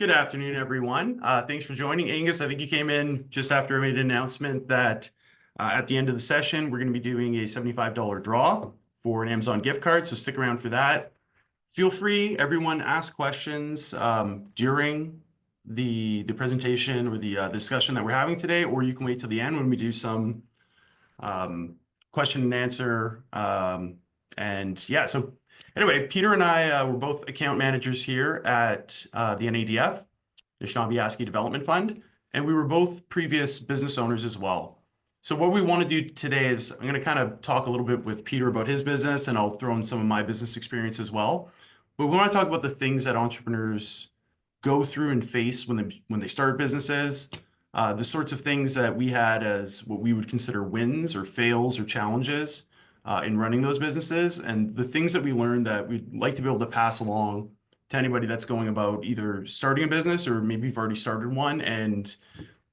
Good afternoon, everyone. Thanks for joining. Angus, I think you came in just after I made an announcement that at the end of the session, we're going to be doing a $75 draw for an Amazon gift card, so stick around for that. Feel free, everyone, ask questions during the presentation or the discussion that we're having today, or you can wait till the end when we do some question and answer. So anyway, Peter and I were both account managers here at the NADF, the 𝗘𝘅𝗽𝗲𝗰𝘁 Development Fund, and we were both previous business owners as well. So what we want to do today is I'm going to kind of talk a little bit with Peter about his business, and I'll throw in some of my business experience as well. But we want to talk about the things that entrepreneurs go through and face when they start businesses, the sorts of things that we had as what we would consider wins or fails or challenges in running those businesses, and the things that we learned that we'd like to be able to pass along to anybody that's going about either starting a business or maybe you've already started one and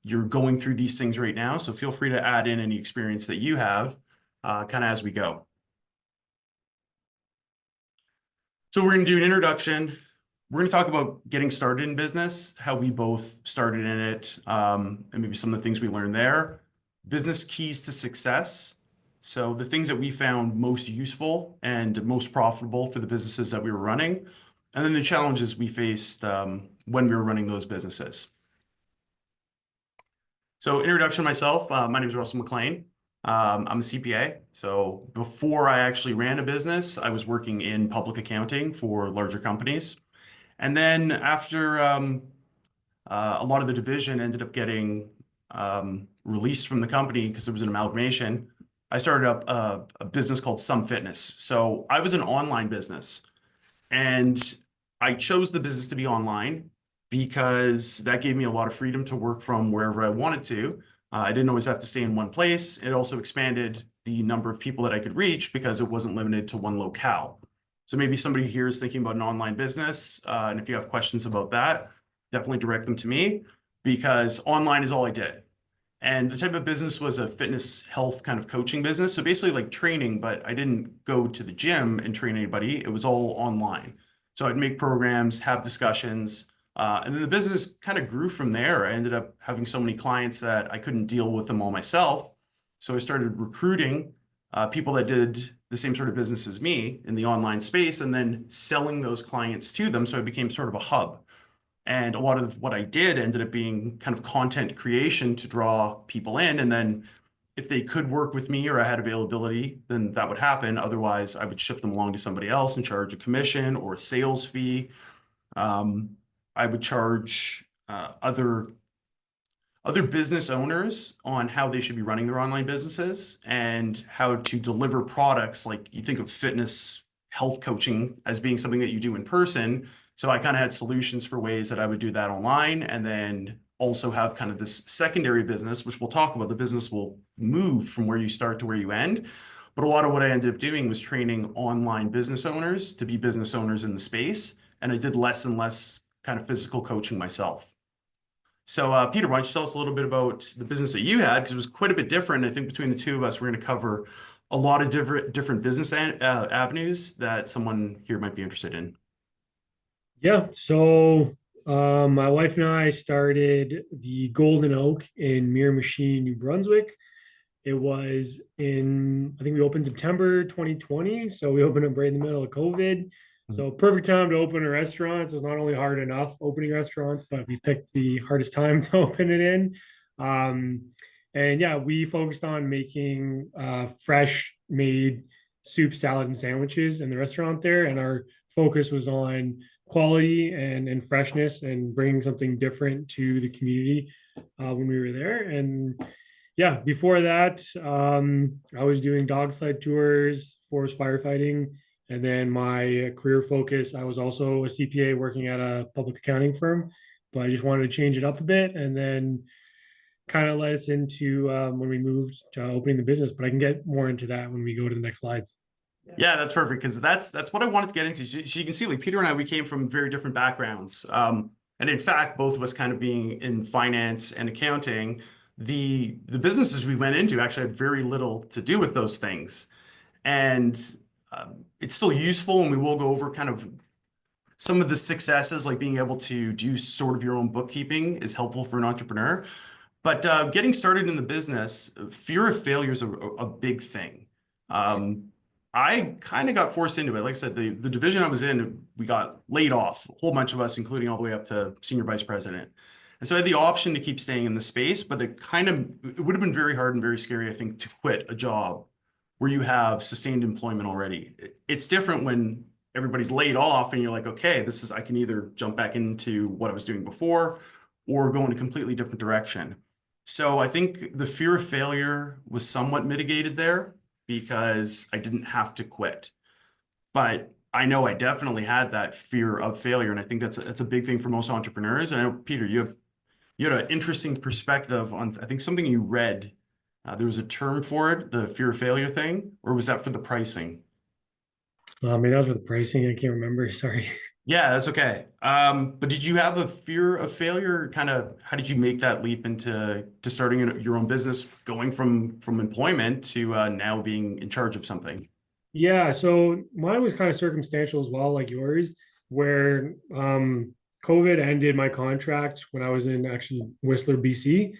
you're going through these things right now. So feel free to add in any experience that you have kind of as we go. So we're going to do an introduction. We're going to talk about getting started in business, how we both started in it, and maybe some of the things we learned there. Business keys to success. So the things that we found most useful and most profitable for the businesses that we were running, and then the challenges we faced when we were running those businesses. So introduction to myself, my name is Russell McLean. I'm a CPA. So before I actually ran a business, I was working in public accounting for larger companies. And then after a lot of the division ended up getting released from the company because it was an amalgamation, I started up a business called Some Fitness. So I was an online business, and I chose the business to be online because that gave me a lot of freedom to work from wherever I wanted to. I didn't always have to stay in one place. It also expanded the number of people that I could reach because it wasn't limited to one locale. So maybe somebody here is thinking about an online business, and if you have questions about that, definitely direct them to me because online is all I did. And the type of business was a fitness health kind of coaching business. So basically like training, but I didn't go to the gym and train anybody. It was all online. So I'd make programs, have discussions, and then the business kind of grew from there. I ended up having so many clients that I couldn't deal with them all myself. So I started recruiting people that did the same sort of business as me in the online space and then selling those clients to them. So I became sort of a hub. And a lot of what I did ended up being kind of content creation to draw people in. And then if they could work with me or I had availability, then that would happen. Otherwise, I would shift them along to somebody else and charge a commission or a sales fee. I would charge other business owners on how they should be running their online businesses and how to deliver products. Like you think of fitness health coaching as being something that you do in person. So I kind of had solutions for ways that I would do that online and then also have kind of this secondary business, which we'll talk about. The business will move from where you start to where you end. But a lot of what I ended up doing was training online business owners to be business owners in the space. And I did less and less kind of physical coaching myself. So Peter, why don't you tell us a little bit about the business that you had? Because it was quite a bit different. I think between the two of us, we're going to cover a lot of different business avenues that someone here might be interested in. Yeah, so my wife and I started the Golden Oak in 𝗪𝗪𝘁, New Brunswick. It was I think we opened September 2020. So we opened up right in the middle of COVID. So perfect time to open a restaurant. So it's not only hard enough opening restaurants, but we picked the hardest time to open it in. And yeah, we focused on making fresh made soup, salad, and sandwiches in the restaurant there. And our focus was on quality and freshness and bringing something different to the community when we were there. And yeah, before that, I was doing dog sled tours, forest firefighting, and then my career focus, I was also a CPA working at a public accounting firm, but I just wanted to change it up a bit and then kind of led us into when we moved to opening the business, but I can get more into that when we go to the next slides. Yeah, that's perfect because that's what I wanted to get into. So you can see, like Peter and I, we came from very different backgrounds. And in fact, both of us kind of being in finance and accounting, the businesses we went into actually had very little to do with those things. And it's still useful, and we will go over kind of some of the successes, like being able to do sort of your own bookkeeping, is helpful for an entrepreneur. But getting started in the business, fear of failure is a big thing. Um, I kind of got forced into it. Like I said, the division I was in, we got laid off, a whole bunch of us, including all the way up to senior vice president. And so I had the option to keep staying in the space, but it would have been very hard and very scary, I think, to quit a job where you have sustained employment already. It's different when everybody's laid off and you're like, okay, I can either jump back into what I was doing before or go in a completely different direction. So I think the fear of failure was somewhat mitigated there because I didn't have to quit. But I know I definitely had that fear of failure, and I think that's a big thing for most entrepreneurs. And I know, Peter, you had an interesting perspective on, I think, something you read. There was a term for it, the fear of failure thing, or was that for the pricing? Maybe that was for the pricing. I can't remember. Sorry. Yeah, that's okay. But did you have a fear of failure? Kind of, how did you make that leap into starting your own business, going from employment to now being in charge of something? Yeah, so mine was kind of circumstantial as well, like yours, where COVID ended my contract when I was in actually Whistler, BC.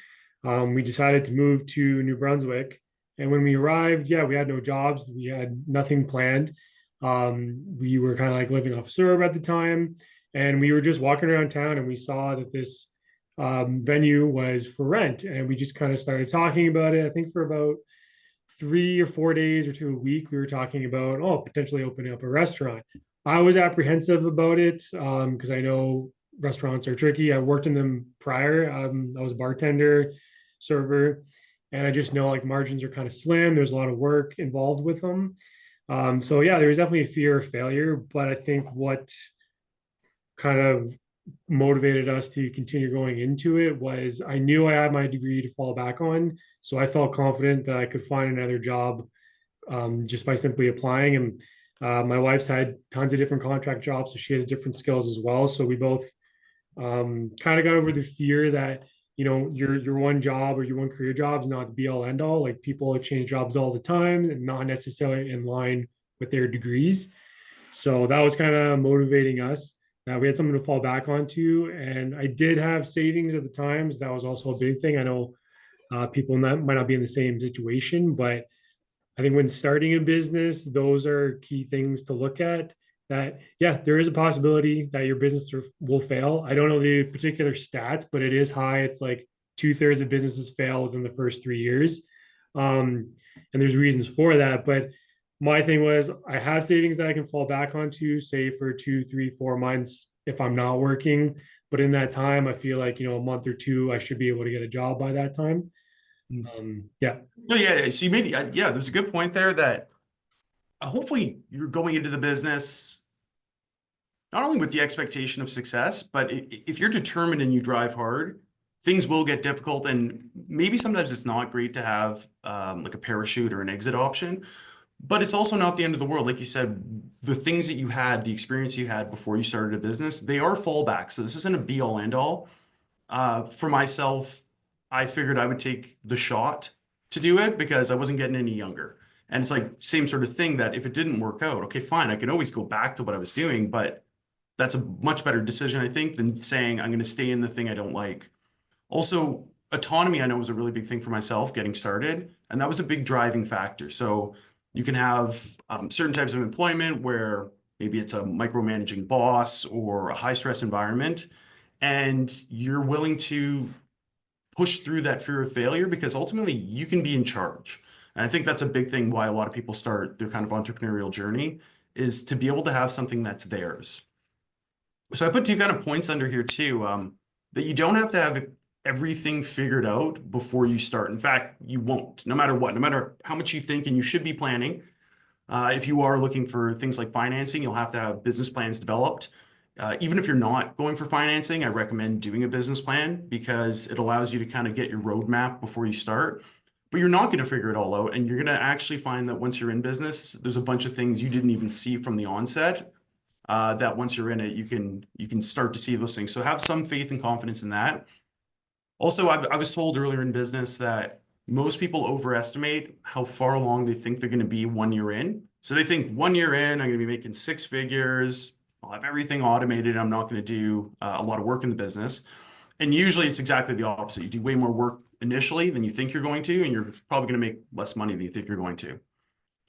We decided to move to New Brunswick. And when we arrived, yeah, we had no jobs. We had nothing planned. We were kind of like living off serve at the time. And we were just walking around town and we saw that this venue was for rent. And we just kind of started talking about it, I think for about 3 or 4 days or 2 a week, we were talking about, oh, potentially opening up a restaurant. I was apprehensive about it because I know restaurants are tricky. I worked in them prior. I was a bartender, server, and I just know like margins are kind of slim. There's a lot of work involved with them. So yeah, there was definitely a fear of failure, but I think what kind of motivated us to continue going into it was I knew I had my degree to fall back on. So I felt confident that I could find another job just by simply applying. And my wife's had tons of different contract jobs, so she has different skills as well. So we both kind of got over the fear that your one job or your one career job is not the be all end all. Like people change jobs all the time and not necessarily in line with their degrees. So that was kind of motivating us. We had something to fall back onto, and I did have savings at the times. That was also a big thing. I know people might not be in the same situation, but I think when starting a business, those are key things to look at. That, yeah, there is a possibility that your business will fail. I don't know the particular stats, but it is high. It's like 2/3 of businesses fail within the first 3 years. And there's reasons for that. But my thing was, I have savings that I can fall back onto, say for 2, 3, 4 months if I'm not working. But in that time, I feel like, a month or two, I should be able to get a job by that time. Yeah. No, yeah. So you made, yeah, there's a good point there that hopefully you're going into the business not only with the expectation of success, but if you're determined and you drive hard, things will get difficult. And maybe sometimes it's not great to have like a parachute or an exit option, but it's also not the end of the world. Like you said, the things that you had, the experience you had before you started a business, they are fallbacks. So this isn't a be all end all. For myself, I figured I would take the shot to do it because I wasn't getting any younger. And it's like same sort of thing that if it didn't work out, okay, fine, I can always go back to what I was doing, but that's a much better decision, I think, than saying I'm going to stay in the thing I don't like. Also, autonomy, I know was a really big thing for myself getting started, and that was a big driving factor. So you can have certain types of employment where maybe it's a micromanaging boss or a high stress environment, and you're willing to push through that fear of failure because ultimately you can be in charge. And I think that's a big thing why a lot of people start their kind of entrepreneurial journey is to be able to have something that's theirs. So I put two kind of points under here too, that you don't have to have everything figured out before you start. In fact, you won't, no matter what, no matter how much you think, and you should be planning. If you are looking for things like financing, you'll have to have business plans developed. Even if you're not going for financing, I recommend doing a business plan because it allows you to kind of get your roadmap before you start. But you're not going to figure it all out. And you're going to actually find that once you're in business, there's a bunch of things you didn't even see from the onset. That once you're in it, you can start to see those things. So have some faith and confidence in that. Also, I was told earlier in business that most people overestimate how far along they think they're going to be 1 year in. So they think 1 year in, I'm going to be making six figures. I'll have everything automated. I'm not going to do a lot of work in the business. And usually it's exactly the opposite. You do way more work initially than you think you're going to, and you're probably going to make less money than you think you're going to.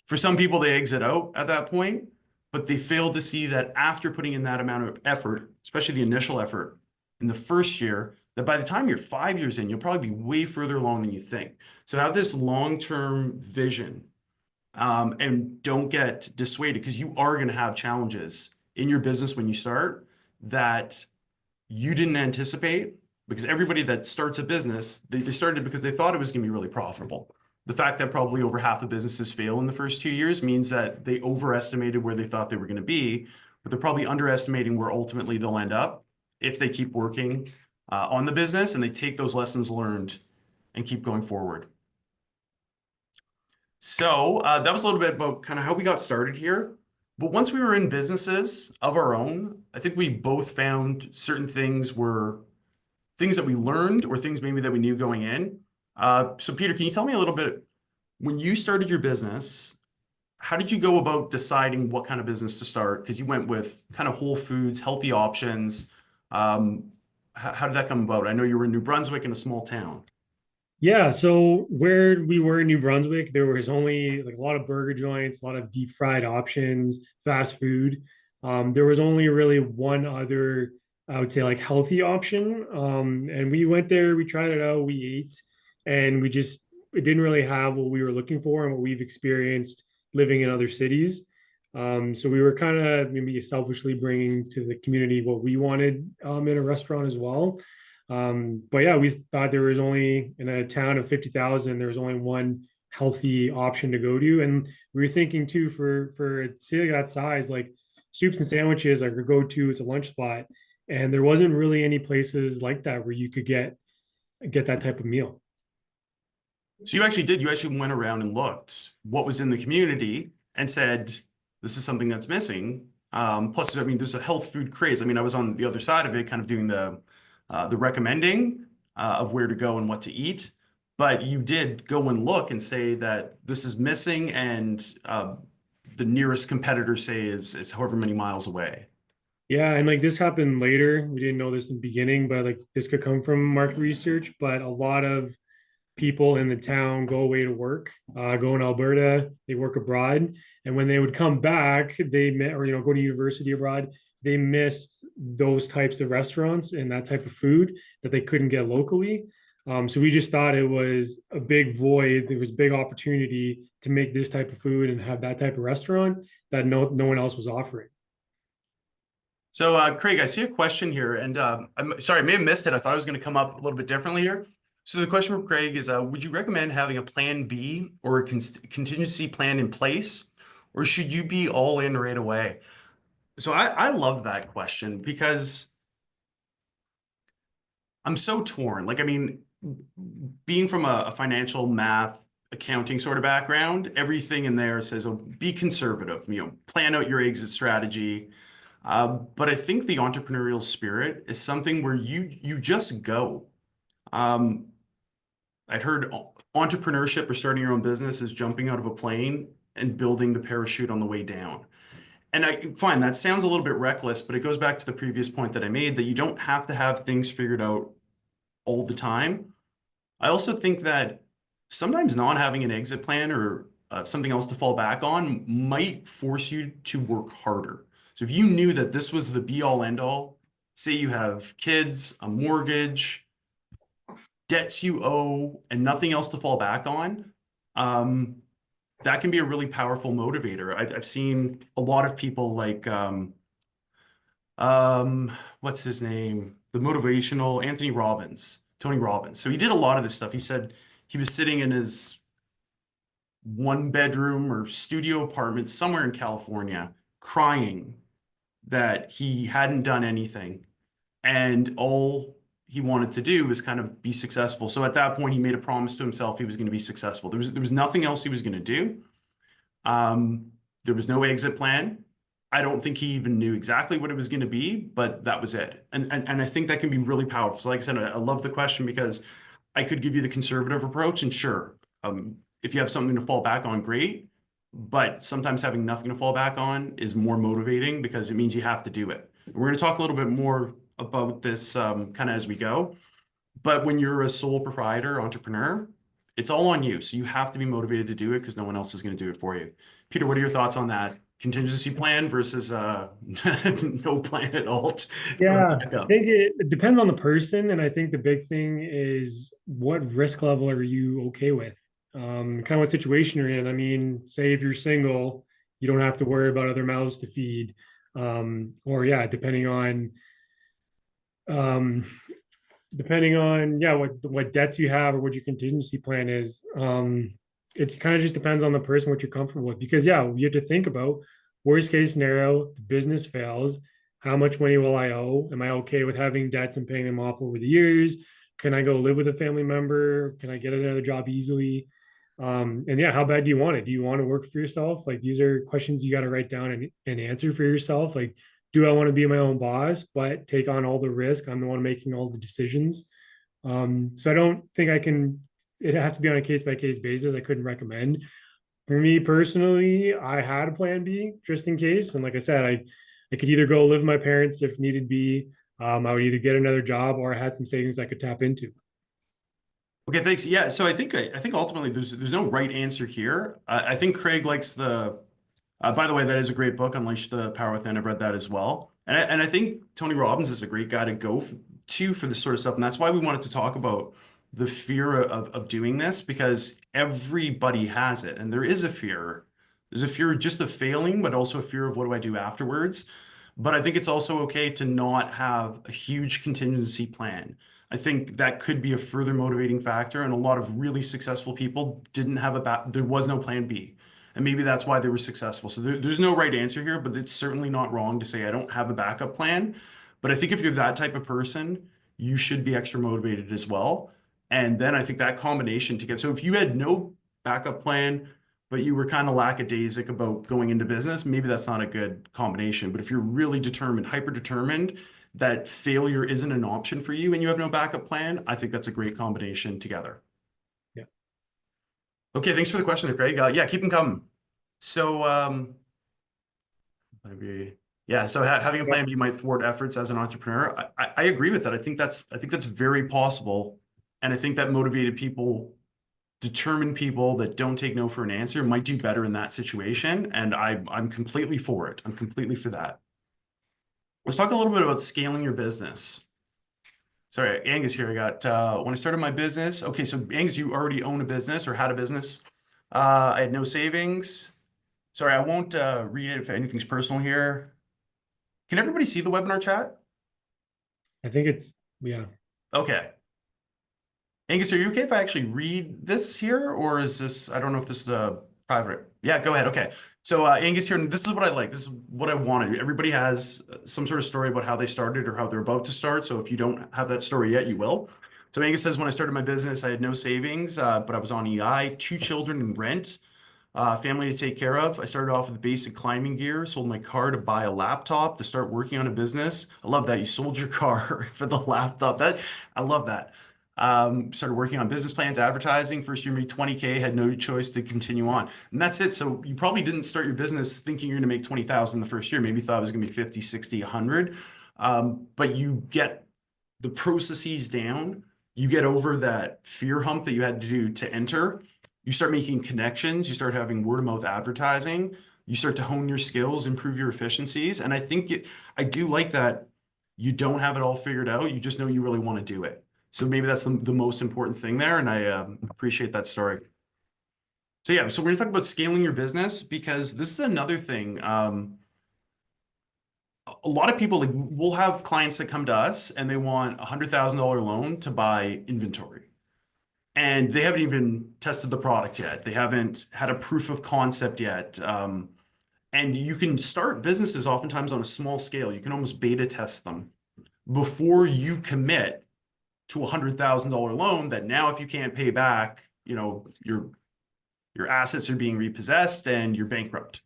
For some people, they exit out at that point, but they fail to see that after putting in that amount of effort, especially the initial effort in the first year, that by the time you're 5 years in, you'll probably be way further along than you think. So have this long-term vision, and don't get dissuaded, because you are going to have challenges in your business when you start that you didn't anticipate, because everybody that starts a business, they started because they thought it was going to be really profitable. The fact that probably over half the businesses fail in the first 2 years means that they overestimated where they thought they were going to be, but they're probably underestimating where ultimately they'll end up if they keep working on the business and they take those lessons learned and keep going forward. So that was a little bit about kind of how we got started here. But once we were in businesses of our own, I think we both found certain things were things that we learned or things maybe that we knew going in. So Peter, can you tell me a little bit, when you started your business, how did you go about deciding what kind of business to start? Because you went with kind of whole foods, healthy options. How did that come about? I know you were in New Brunswick in a small town. Yeah, so where we were in New Brunswick, there was only like a lot of burger joints, a lot of deep fried options, fast food. There was only really one other, I would say, like healthy option. And we went there, we tried it out, we ate, and it didn't really have what we were looking for and what we've experienced living in other cities. So we were kind of maybe selfishly bringing to the community what we wanted in a restaurant as well. But yeah, we thought there was only in a town of 50,000, there was only one healthy option to go to. And we were thinking too, for a city that size, like soups and sandwiches are your go-to, it's a lunch spot. And there wasn't really any places like that where you could get that type of meal. So you actually did, you actually went around and looked what was in the community and said, this is something that's missing. Plus, I mean, there's a health food craze. I mean, I was on the other side of it, kind of doing the recommending of where to go and what to eat. But you did go and look and say that this is missing, and the nearest competitor, say, is however many miles away. Yeah, and like this happened later. We didn't know this in the beginning, but like this could come from market research. But a lot of people in the town go away to work, go in Alberta, they work abroad. And when they would come back, they met, or, go to university abroad, they missed those types of restaurants and that type of food that they couldn't get locally. So we just thought it was a big void. There was a big opportunity to make this type of food and have that type of restaurant that no one else was offering. So, Craig, I see a question here, and I'm sorry, I may have missed it. I thought it was going to come up a little bit differently here. So the question from Craig is, would you recommend having a plan B or a contingency plan in place, or should you be all in right away? So I love that question because I'm so torn. Like, I mean, being from a financial math accounting sort of background, everything in there says, oh, be conservative, plan out your exit strategy. But I think the entrepreneurial spirit is something where you just go. I'd heard entrepreneurship or starting your own business is jumping out of a plane and building the parachute on the way down. And fine, that sounds a little bit reckless, but it goes back to the previous point that I made, that you don't have to have things figured out all the time. I also think that sometimes not having an exit plan or something else to fall back on might force you to work harder. So if you knew that this was the be all end all, say you have kids, a mortgage, debts you owe, and nothing else to fall back on, that can be a really powerful motivator. I've seen a lot of people like, what's his name? The motivational Tony Robbins. So he did a lot of this stuff. He said he was sitting in his one bedroom or studio apartment somewhere in California, crying that he hadn't done anything. And all he wanted to do was kind of be successful. So at that point, he made a promise to himself he was going to be successful. There was nothing else he was going to do. There was no exit plan. I don't think he even knew exactly what it was going to be, but that was it. And I think that can be really powerful. So like I said, I love the question because I could give you the conservative approach, and sure, if you have something to fall back on, great. but sometimes having nothing to fall back on is more motivating because it means you have to do it. We're going to talk a little bit more about this kind of as we go. But when you're a sole proprietor, entrepreneur, it's all on you. So you have to be motivated to do it because no one else is going to do it for you. Peter, what are your thoughts on that? Contingency plan versus no plan at all for a Yeah, I backup. think it depends on the person, and I think the big thing is what risk level are you okay with? Kind of what situation you're in. I mean, say if you're single, you don't have to worry about other mouths to feed. Or yeah, um, depending on yeah what debts you have or what your contingency plan is. It kind of just depends on the person what you're comfortable with because yeah, you have to think about worst case scenario, the business fails, how much money will I owe? Am I okay with having debts and paying them off over the years? Can I go live with a family member? Can I get another job easily? And yeah, how bad do you want it? Do you want to work for yourself? Like these are questions you got to write down and answer for yourself. Like, do I want to be my own boss, but take on all the risk? I'm the one making all the decisions. So I don't think I can, it has to be on a case by case basis. I couldn't recommend. For me personally, I had a plan B just in case. And like I said, I could either go live with my parents if needed be. I would either get another job or I had some savings I could tap into. Okay, thanks. Yeah, so I think ultimately there's no right answer here. I think Craig likes the. By the way, that is a great book, Unleash the Power Within. I've read that as well, and I think Tony Robbins is a great guy to go to for this sort of stuff, and that's why we wanted to talk about the fear of doing this because everybody has it, and there is a fear. There's a fear just of failing, but also a fear of what do I do afterwards. But I think it's also okay to not have a huge contingency plan. I think that could be a further motivating factor, and a lot of really successful people didn't have there was no plan B. And maybe that's why they were successful. So there's no right answer here, but it's certainly not wrong to say I don't have a backup plan. But I think if you're that type of person, you should be extra motivated as well. And then I think that combination together. So if you had no backup plan, but you were kind of lackadaisic about going into business, maybe that's not a good combination. But if you're really determined, hyper determined, that failure isn't an option for you and you have no backup plan, I think that's a great combination together. Yeah. Okay, thanks for the question there, Craig. Yeah, keep them coming. So, maybe, yeah. So having a plan B might thwart efforts as an entrepreneur. I agree with that. I think that's very possible, and I think that motivated people, determined people that don't take no for an answer might do better in that situation. And I'm completely for it. I'm completely for that. Let's talk a little bit about scaling your business. Sorry, Angus here. I got when I started my business. Okay, so Angus, you already own a business or had a business. I had no savings. Sorry, I won't read it if anything's personal here. Can everybody see the webinar chat? I think it's, yeah. Okay. Angus, are you okay if I actually read this here, or is this, I don't know if this is a private. Yeah, go ahead. Okay. So Angus here, and this is what I like. This is what I wanted. Everybody has some sort of story about how they started or how they're about to start. So if you don't have that story yet, you will. So Angus says, when I started my business, I had no savings, but I was on EI, 2 children and rent. Family to take care of. I started off with basic climbing gear, sold my car to buy a laptop to start working on a business. I love that you sold your car for the laptop. I love that. Started working on business plans, advertising. First year made 20K, had no choice to continue on. And that's it. So you probably didn't start your business thinking you're going to make 20,000 the first year. Maybe you thought it was going to be 50, 60, 100. But you get the processes down. You get over that fear hump that you had to do to enter. You start making connections, you start having word of mouth advertising, you start to hone your skills, improve your efficiencies. And I do like that you don't have it all figured out. You just know you really want to do it. So maybe that's the most important thing there. And I appreciate that story. So yeah, so we're going to talk about scaling your business because this is another thing. A lot of people, like, we'll have clients that come to us and they want $100,000 loan to buy inventory. And they haven't even tested the product yet. They haven't had a proof of concept yet. And you can start businesses oftentimes on a small scale. You can almost beta test them before you commit to $100,000 loan that now if you can't pay back, your assets are being repossessed and you're bankrupt.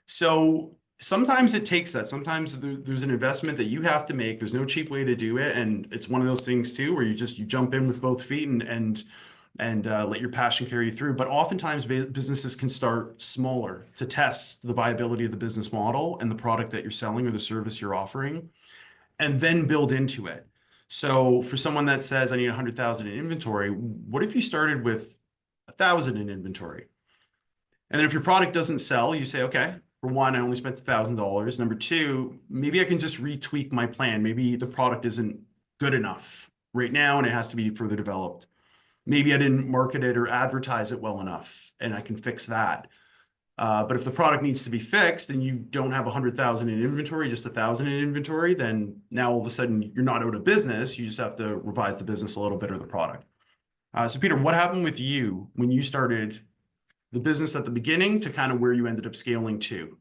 So sometimes it takes that. Sometimes there's an investment that you have to make. There's no cheap way to do it. And it's one of those things too, where you jump in with both feet and and let your passion carry you through. But oftentimes businesses can start smaller to test the viability of the business model and the product that you're selling or the service you're offering, and then build into it. So for someone that says, I need 100,000 in inventory, what if you started with 1,000 in inventory? And then if your product doesn't sell, you say, okay, for one, I only spent $1,000. Number two, maybe I can just retweak my plan. Maybe the product isn't good enough right now and it has to be further developed. Maybe I didn't market it or advertise it well enough, and I can fix that. But if the product needs to be fixed and you don't have 100,000 in inventory, just 1,000 in inventory, then now all of a sudden you're not out of business. You just have to revise the business a little bit or the product. So Peter, what happened with you when you started the business at the beginning to kind of where you ended up scaling to?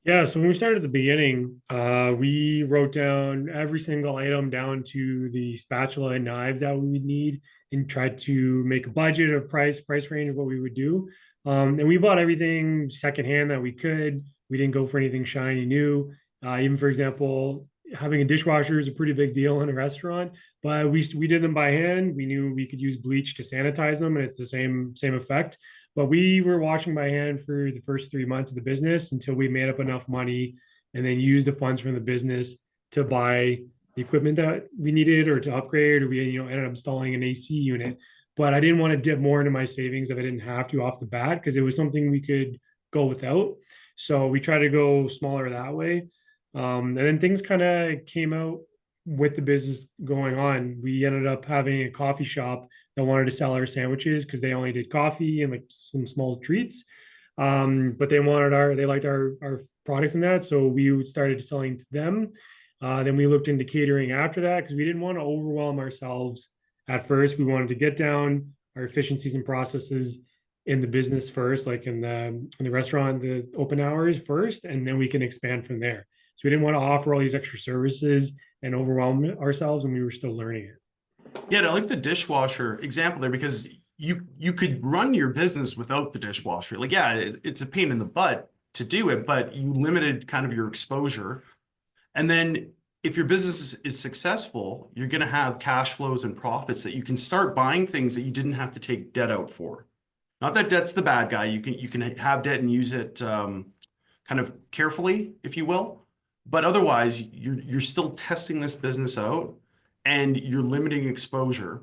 Yeah, so when we started at the beginning, we wrote down every single item down to the spatula and knives that we would need and tried to make a budget, a price range of what we would do. And we bought everything secondhand that we could. We didn't go for anything shiny new. Even for example, having a dishwasher is a pretty big deal in a restaurant, but we did them by hand. We knew we could use bleach to sanitize them, and it's the same effect. But we were washing by hand for the first 3 months of the business until we made up enough money and then used the funds from the business to buy the equipment that we needed or to upgrade, or we, ended up installing an AC unit. But I didn't want to dip more into my savings if I didn't have to off the bat because it was something we could go without. So we tried to go smaller that way. And then things kind of came out with the business going on. We ended up having a coffee shop that wanted to sell our sandwiches because they only did coffee and like some small treats. But they liked our products in that. So we started selling to them. Then we looked into catering after that because we didn't want to overwhelm ourselves at first. We wanted to get down our efficiencies and processes in the business first, like in the restaurant, the open hours first, and then we can expand from there. So we didn't want to offer all these extra services and overwhelm ourselves, and we were still learning it. Yeah, I like the dishwasher example there because you could run your business without the dishwasher. Like, yeah, it's a pain in the butt to do it, but you limited kind of your exposure. And then if your business is successful, you're going to have cash flows and profits that you can start buying things that you didn't have to take debt out for. Not that debt's the bad guy. You can have debt and use it kind of carefully, if you will. But otherwise, you're still testing this business out and you're limiting exposure.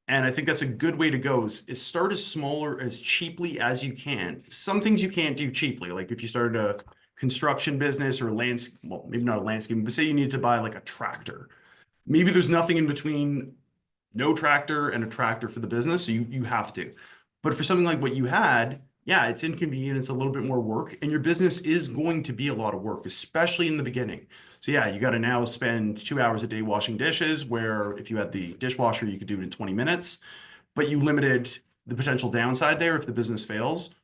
And I think that's a good way to go is start as smaller, as cheaply as you can. Some things you can't do cheaply. Like if you started a construction business or well, maybe not a landscaping, but say you need to buy like a tractor. Maybe there's nothing in between no tractor and a tractor for the business, so you have to. But for something like what you had, yeah, it's inconvenient, it's a little bit more work, and your business is going to be a lot of work, especially in the beginning. So yeah, you got to now spend 2 hours a day washing dishes, where if you had the dishwasher, you could do it in 20 minutes, but you limited the potential downside there if the business fails.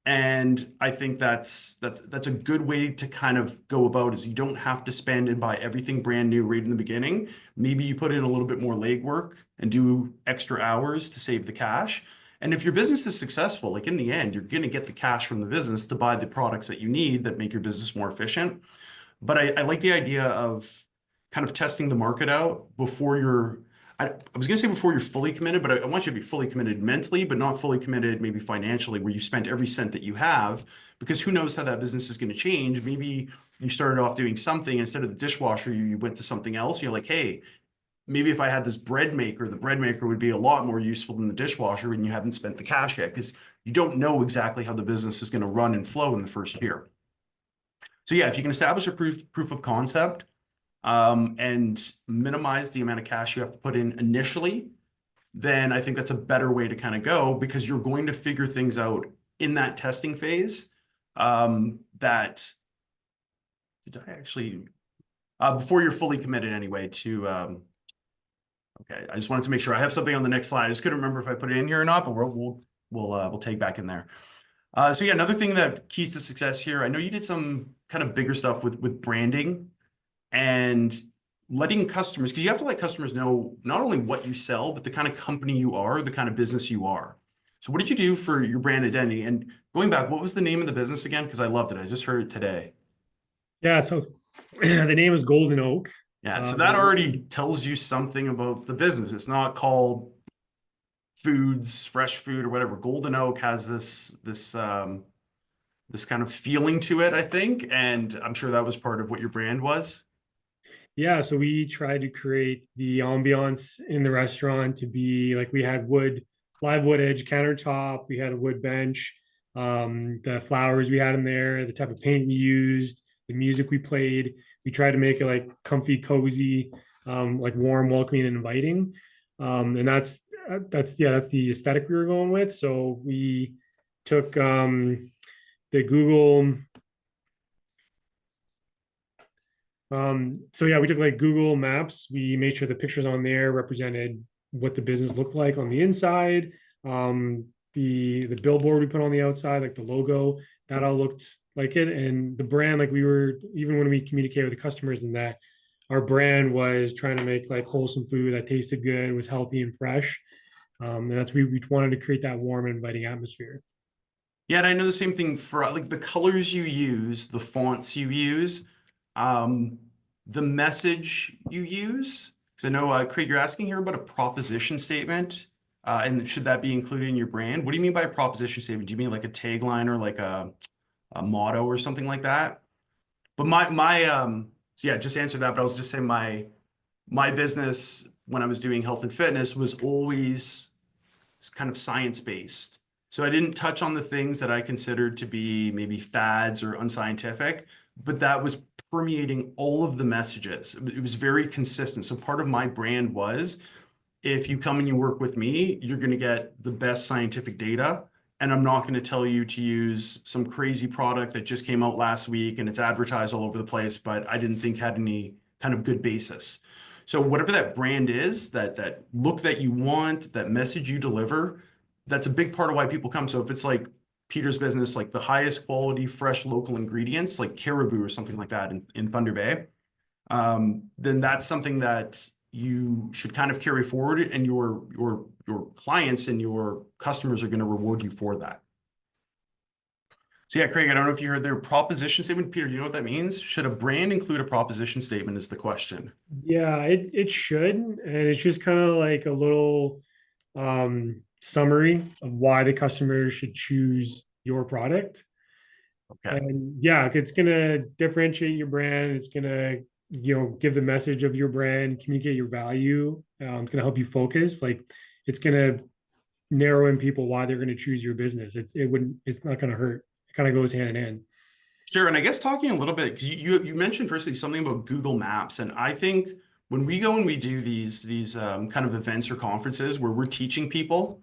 And I think that's a good way to kind of go about is you don't have to spend and buy everything brand new right in the beginning. Maybe you put in a little bit more legwork and do extra hours to save the cash. And if your business is successful, like in the end, you're going to get the cash from the business to buy the products that you need that make your business more efficient. But I like the idea of kind of testing the market out before I was going to say before you're fully committed, but I want you to be fully committed mentally, but not fully committed maybe financially, where you spent every cent that you have, because who knows how that business is going to change. Maybe you started off doing something instead of the dishwasher, you went to something else. You're like, hey, maybe if I had this bread maker, the bread maker would be a lot more useful than the dishwasher, and you haven't spent the cash yet because you don't know exactly how the business is going to run and flow in the first year. So yeah, if you can establish a proof of concept, and minimize the amount of cash you have to put in initially, then I think that's a better way to kind of go, because you're going to figure things out in that testing phase. That did I actually before you're fully committed anyway to okay, I just wanted to make sure I have something on the next slide. I just couldn't remember if I put it in here or not, but we'll take back in there. So yeah, another thing that keys to success here. I know you did some kind of bigger stuff with branding and letting customers, because you have to let customers know not only what you sell, but the kind of company you are, the kind of business you are. So what did you do for your brand identity? And going back, what was the name of the business again? Because I loved it. I just heard it today. Yeah, so the name is Golden Oak. Yeah, so that already tells you something about the business. It's not called foods, fresh food or whatever. Golden Oak has this kind of feeling to it, I think, and I'm sure that was part of what your brand was. Yeah, so we tried to create the ambiance in the restaurant to be like we had live wood edge countertop, we had a wood bench, the flowers we had in there, the type of paint we used, the music we played. We tried to make it like comfy, cozy, like warm, welcoming, and inviting. And that's the aesthetic we were going with. So we took the Google. So yeah, we took like Google Maps. We made sure the pictures on there represented what the business looked like on the inside. The billboard we put on the outside, like the logo, that all looked like it. And the brand, like we were, even when we communicated with the customers and that, our brand was trying to make like wholesome food that tasted good, was healthy and fresh. And we wanted to create that warm and inviting atmosphere. Yeah, and I know the same thing for like the colors you use, the fonts you use, um, the message you use. Because I know, Craig, you're asking here about a proposition statement, and should that be included in your brand? What do you mean by a proposition statement? Do you mean like a tagline or like a motto or something like that? But so yeah, just answer that. But I was just saying my business when I was doing health and fitness was always kind of science based. So I didn't touch on the things that I considered to be maybe fads or unscientific, but that was permeating all of the messages. It was very consistent. So part of my brand was if you come and you work with me, you're going to get the best scientific data. And I'm not going to tell you to use some crazy product that just came out last week and it's advertised all over the place, but I didn't think had any kind of good basis. So whatever that brand is, that look that you want, that message you deliver, that's a big part of why people come. So if it's like Peter's business, like the highest quality, fresh local ingredients, like caribou or something like that in Thunder Bay, then that's something that you should kind of carry forward, and your clients and your customers are going to reward you for that. So yeah, Craig, I don't know if you heard their proposition statement. Peter, do you know what that means? Should a brand include a proposition statement is the question. Yeah, it should. And it's just kind of like a little summary of why the customer should choose your product. Okay. And yeah, it's gonna differentiate your brand. It's gonna, give the message of your brand, communicate your value. It's gonna help you focus. Like it's gonna narrow in people why they're gonna choose your business. It's not gonna hurt. It kind of goes hand in hand. Sure. And I guess talking a little bit, because you mentioned firstly something about Google Maps. And I think when we go and we do these kind of events or conferences where we're teaching people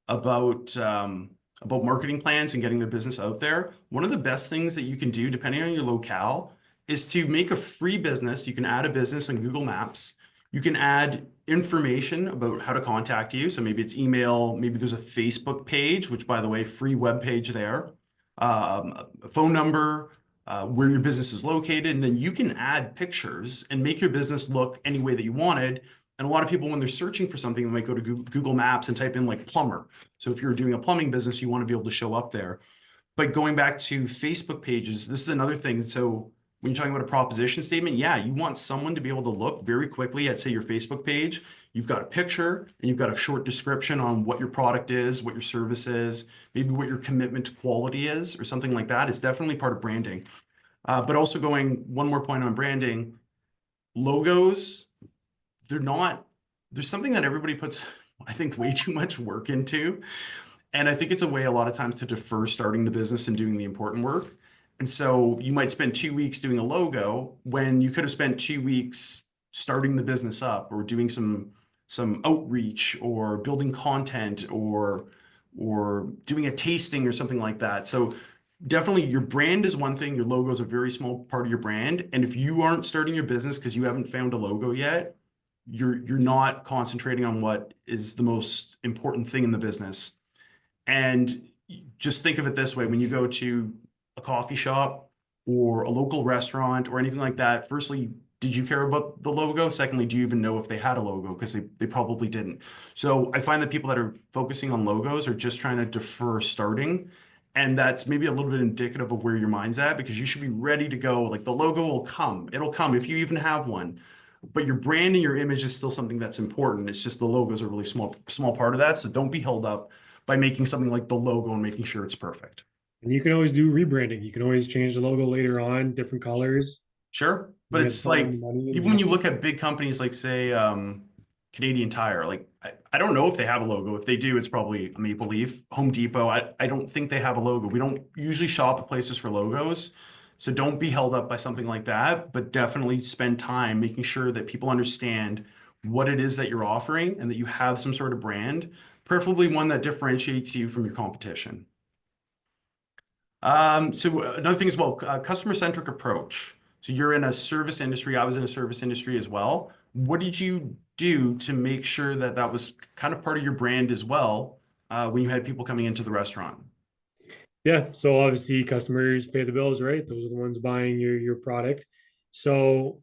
about marketing plans and getting their business out there, one of the best things that you can do, depending on your locale, is to make a free business. You can add a business on Google Maps. You can add information about how to contact you. So maybe it's email, maybe there's a Facebook page, which by the way, free web page there, a phone number, where your business is located, and then you can add pictures and make your business look any way that you wanted. And a lot of people, when they're searching for something, they might go to Google Maps and type in like plumber. So if you're doing a plumbing business, you want to be able to show up there. But going back to Facebook pages, this is another thing. So when you're talking about a proposition statement, yeah, you want someone to be able to look very quickly at, say, your Facebook page. You've got a picture and you've got a short description on what your product is, what your service is, maybe what your commitment to quality is, or something like that. It's definitely part of branding. But also going one more point on branding, logos, they're not, there's something that everybody puts, I think, way too much work into. And I think it's a way a lot of times to defer starting the business and doing the important work. And so you might spend 2 weeks doing a logo when you could have spent 2 weeks starting the business up or doing some outreach or building content or doing a tasting or something like that. So definitely your brand is one thing. Your logo is a very small part of your brand. And if you aren't starting your business because you haven't found a logo yet, you're not concentrating on what is the most important thing in the business. And just think of it this way, when you go to a coffee shop or a local restaurant or anything like that, firstly, did you care about the logo? Secondly, do you even know if they had a logo? Because they probably didn't. So I find that people that are focusing on logos are just trying to defer starting. And that's maybe a little bit indicative of where your mind's at, because you should be ready to go. Like the logo will come. It'll come if you even have one. but your brand and your image is still something that's important. It's just the logo is a really small part of that. So don't be held up by making something like the logo and making sure it's perfect. And you can always do rebranding. You can always change the logo later on, different colors. Sure. But You have it's time like, and money, and even when you look at big companies like, say, Canadian Tire, like, I don't know if they have a logo. If they do, it's probably a maple leaf. Home Depot, I don't think they have a logo. We don't usually shop at places for logos. So don't be held up by something like that, but definitely spend time making sure that people understand what it is that you're offering and that you have some sort of brand, preferably one that differentiates you from your competition. So another thing as well, customer-centric approach. So you're in a service industry. I was in a service industry as well. What did you do to make sure that that was kind of part of your brand as well, when you had people coming into the restaurant? yeah, so obviously customers pay the bills, right? Those are the ones buying your product. So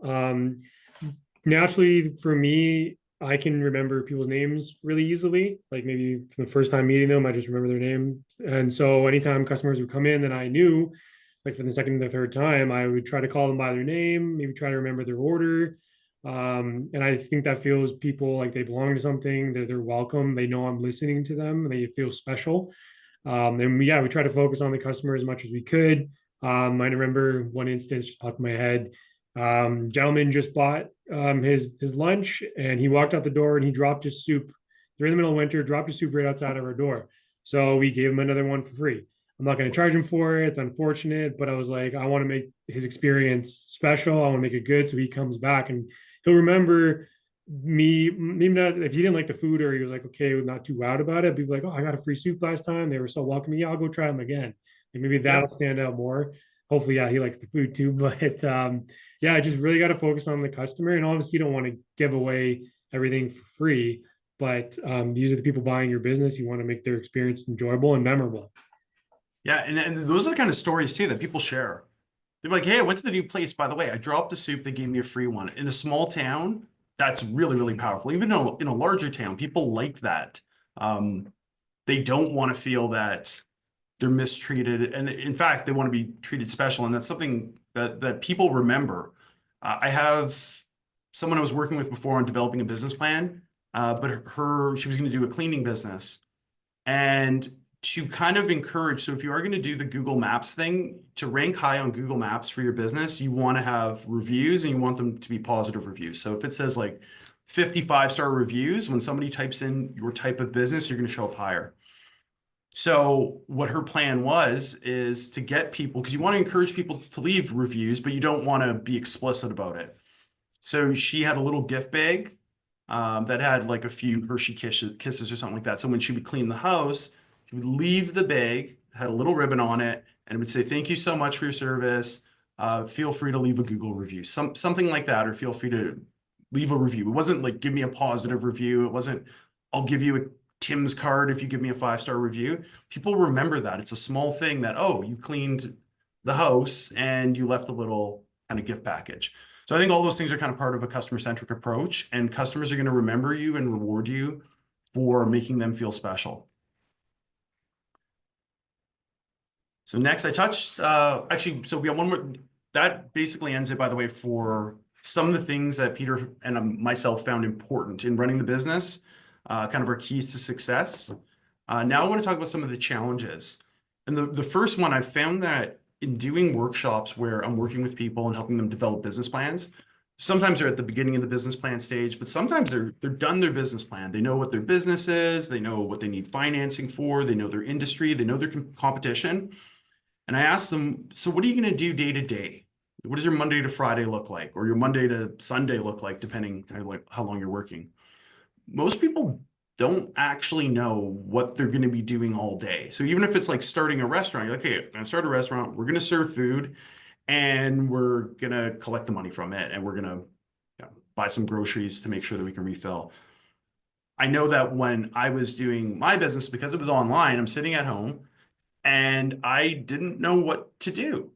naturally for me, I can remember people's names really easily. Like maybe from the first time meeting them, I just remember their name. And so anytime customers would come in that I knew, like for the second and the third time, I would try to call them by their name, maybe try to remember their order. And I think that feels people like they belong to something, they're welcome, they know I'm listening to them, they feel special. And yeah, we try to focus on the customer as much as we could. I remember one instance just popped in my head. Gentleman just bought his lunch, and he walked out the door and he dropped his soup during the middle of winter, dropped his soup right outside of our door. So we gave him another one for free. I'm not going to charge him for it. It's unfortunate, but I was like, I want to make his experience special. I want to make it good so he comes back and he'll remember me. Maybe not if he didn't like the food or he was like, okay, not too loud about it. People like, oh, I got a free soup last time. They were so welcoming. Yeah, I'll go try them again. And maybe that'll Yeah. stand out more. Hopefully, yeah, he likes the food too. But yeah, I just really got to focus on the customer. And obviously, you don't want to give away everything for free. But these are the people buying your business. You want to make their experience enjoyable and memorable. Yeah. And those are the kind of stories too that people share. They're like, hey, I went to the new place. By the way, I dropped a soup. They gave me a free one. In a small town, that's really, really powerful. Even though in a larger town, people like that. Um, they don't want to feel that they're mistreated. And in fact, they want to be treated special. And that's something that people remember. I have someone I was working with before on developing a business plan, but she was going to do a cleaning business. And to kind of encourage, so if you are going to do the Google Maps thing, to rank high on Google Maps for your business, you want to have reviews and you want them to be positive reviews. So if it says like 55-star reviews, when somebody types in your type of business, you're going to show up higher. So what her plan is to get people, because you want to encourage people to leave reviews, but you don't want to be explicit about it. So she had a little gift bag that had like a few Hershey kisses or something like that. So when she would clean the house, she would leave the bag, had a little ribbon on it, and it would say, "Thank you so much for your service. Feel free to leave a Google review," something like that, or feel free to leave a review. It wasn't like give me a positive review. It wasn't I'll give you a Tim's card if you give me a 5-star review. People remember that. It's a small thing that, oh, you cleaned the house and you left a little kind of gift package. So I think all those things are kind of part of a customer-centric approach, and customers are going to remember you and reward you for making them feel special. So next I touched, actually, so we have one more, that basically ends it, by the way, for some of the things that Peter and myself found important in running the business, kind of our keys to success. Now I want to talk about some of the challenges. And the first one, I found that in doing workshops where I'm working with people and helping them develop business plans, sometimes they're at the beginning of the business plan stage, but sometimes they're done their business plan. They know what their business is, they know what they need financing for, they know their industry, they know their competition. And I asked them, so what are you going to do day to day? What does your Monday to Friday look like? Or your Monday to Sunday look like, depending on like how long you're working? Most people don't actually know what they're going to be doing all day. So even if it's like starting a restaurant, you're like, okay, I'm going to start a restaurant, we're going to serve food, and we're going to collect the money from it, and we're going to buy some groceries to make sure that we can refill. I know that when I was doing my business, because it was online, I'm sitting at home and I didn't know what to do.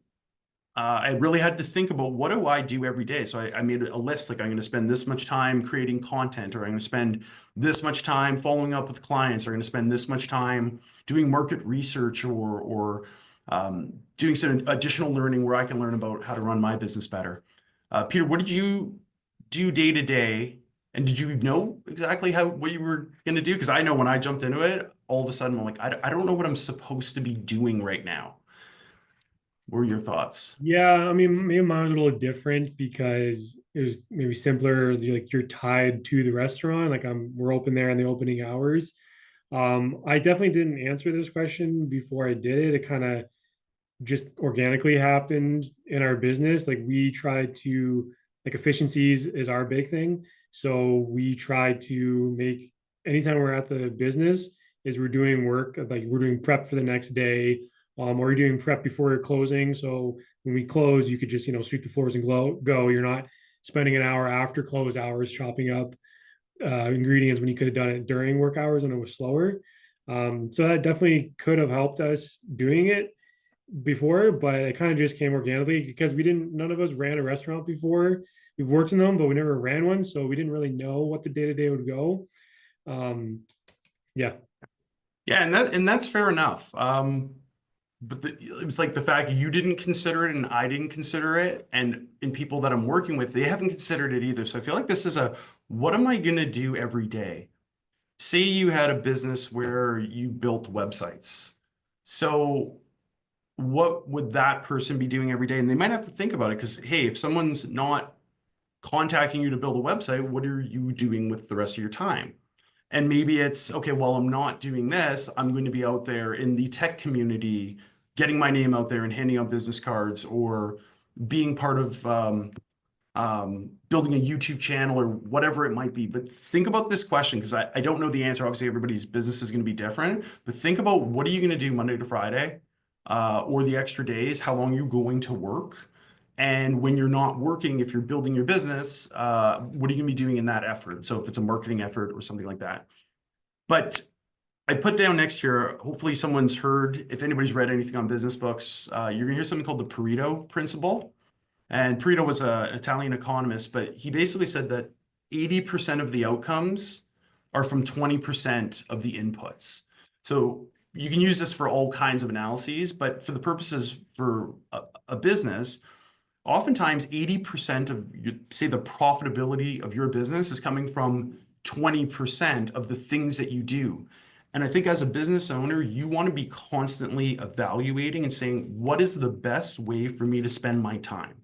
I really had to think about what do I do every day. So I made a list, like I'm going to spend this much time creating content, or I'm going to spend this much time following up with clients, or I'm going to spend this much time doing market research, or doing some additional learning where I can learn about how to run my business better. Peter, what did you do day to day? And did you know exactly what you were going to do? Because I know when I jumped into it, all of a sudden I'm like, I don't know what I'm supposed to be doing right now. What were your thoughts? Yeah, I mean, maybe mine was a little different because it was maybe simpler. You're tied to the restaurant. We're open there in the opening hours. I definitely didn't answer this question before I did it. It kind of just organically happened in our business. Like we try to like efficiencies is our big thing. So we try to make anytime we're at the business is we're doing work like we're doing prep for the next day, or you're doing prep before you're closing. So when we close, you could just sweep the floors and go. You're not spending an hour after close hours chopping up ingredients when you could have done it during work hours when it was slower. So that definitely could have helped us doing it before, but it kind of just came organically because none of us ran a restaurant before. We've worked in them, but we never ran one, so we didn't really know what the day to day would go. Um, yeah, Yeah, and that's fair enough. But it was like the fact you didn't consider it and I didn't consider it, and in people that I'm working with, they haven't considered it either. So I feel like this is what am I gonna do every day? Say you had a business where you built websites. So what would that person be doing every day? And they might have to think about it because, hey, if someone's not contacting you to build a website, what are you doing with the rest of your time? And maybe it's, okay, well, I'm not doing this. I'm going to be out there in the tech community, getting my name out there and handing out business cards or being part of building a YouTube channel or whatever it might be. But think about this question because I don't know the answer. Obviously, everybody's business is going to be different. But think about what are you going to do Monday to Friday or the extra days? How long are you going to work? And when you're not working, if you're building your business, what are you going to be doing in that effort? So if it's a marketing effort or something like that. But I put down next here, hopefully someone's heard, if anybody's read anything on business books, you're going to hear something called the Pareto principle. And Pareto was an Italian economist, but he basically said that 80% of the outcomes are from 20% of the inputs. So you can use this for all kinds of analyses, but for the purposes for a business, oftentimes 80% of say the profitability of your business is coming from 20% of the things that you do. And I think as a business owner, you want to be constantly evaluating and saying, what is the best way for me to spend my time?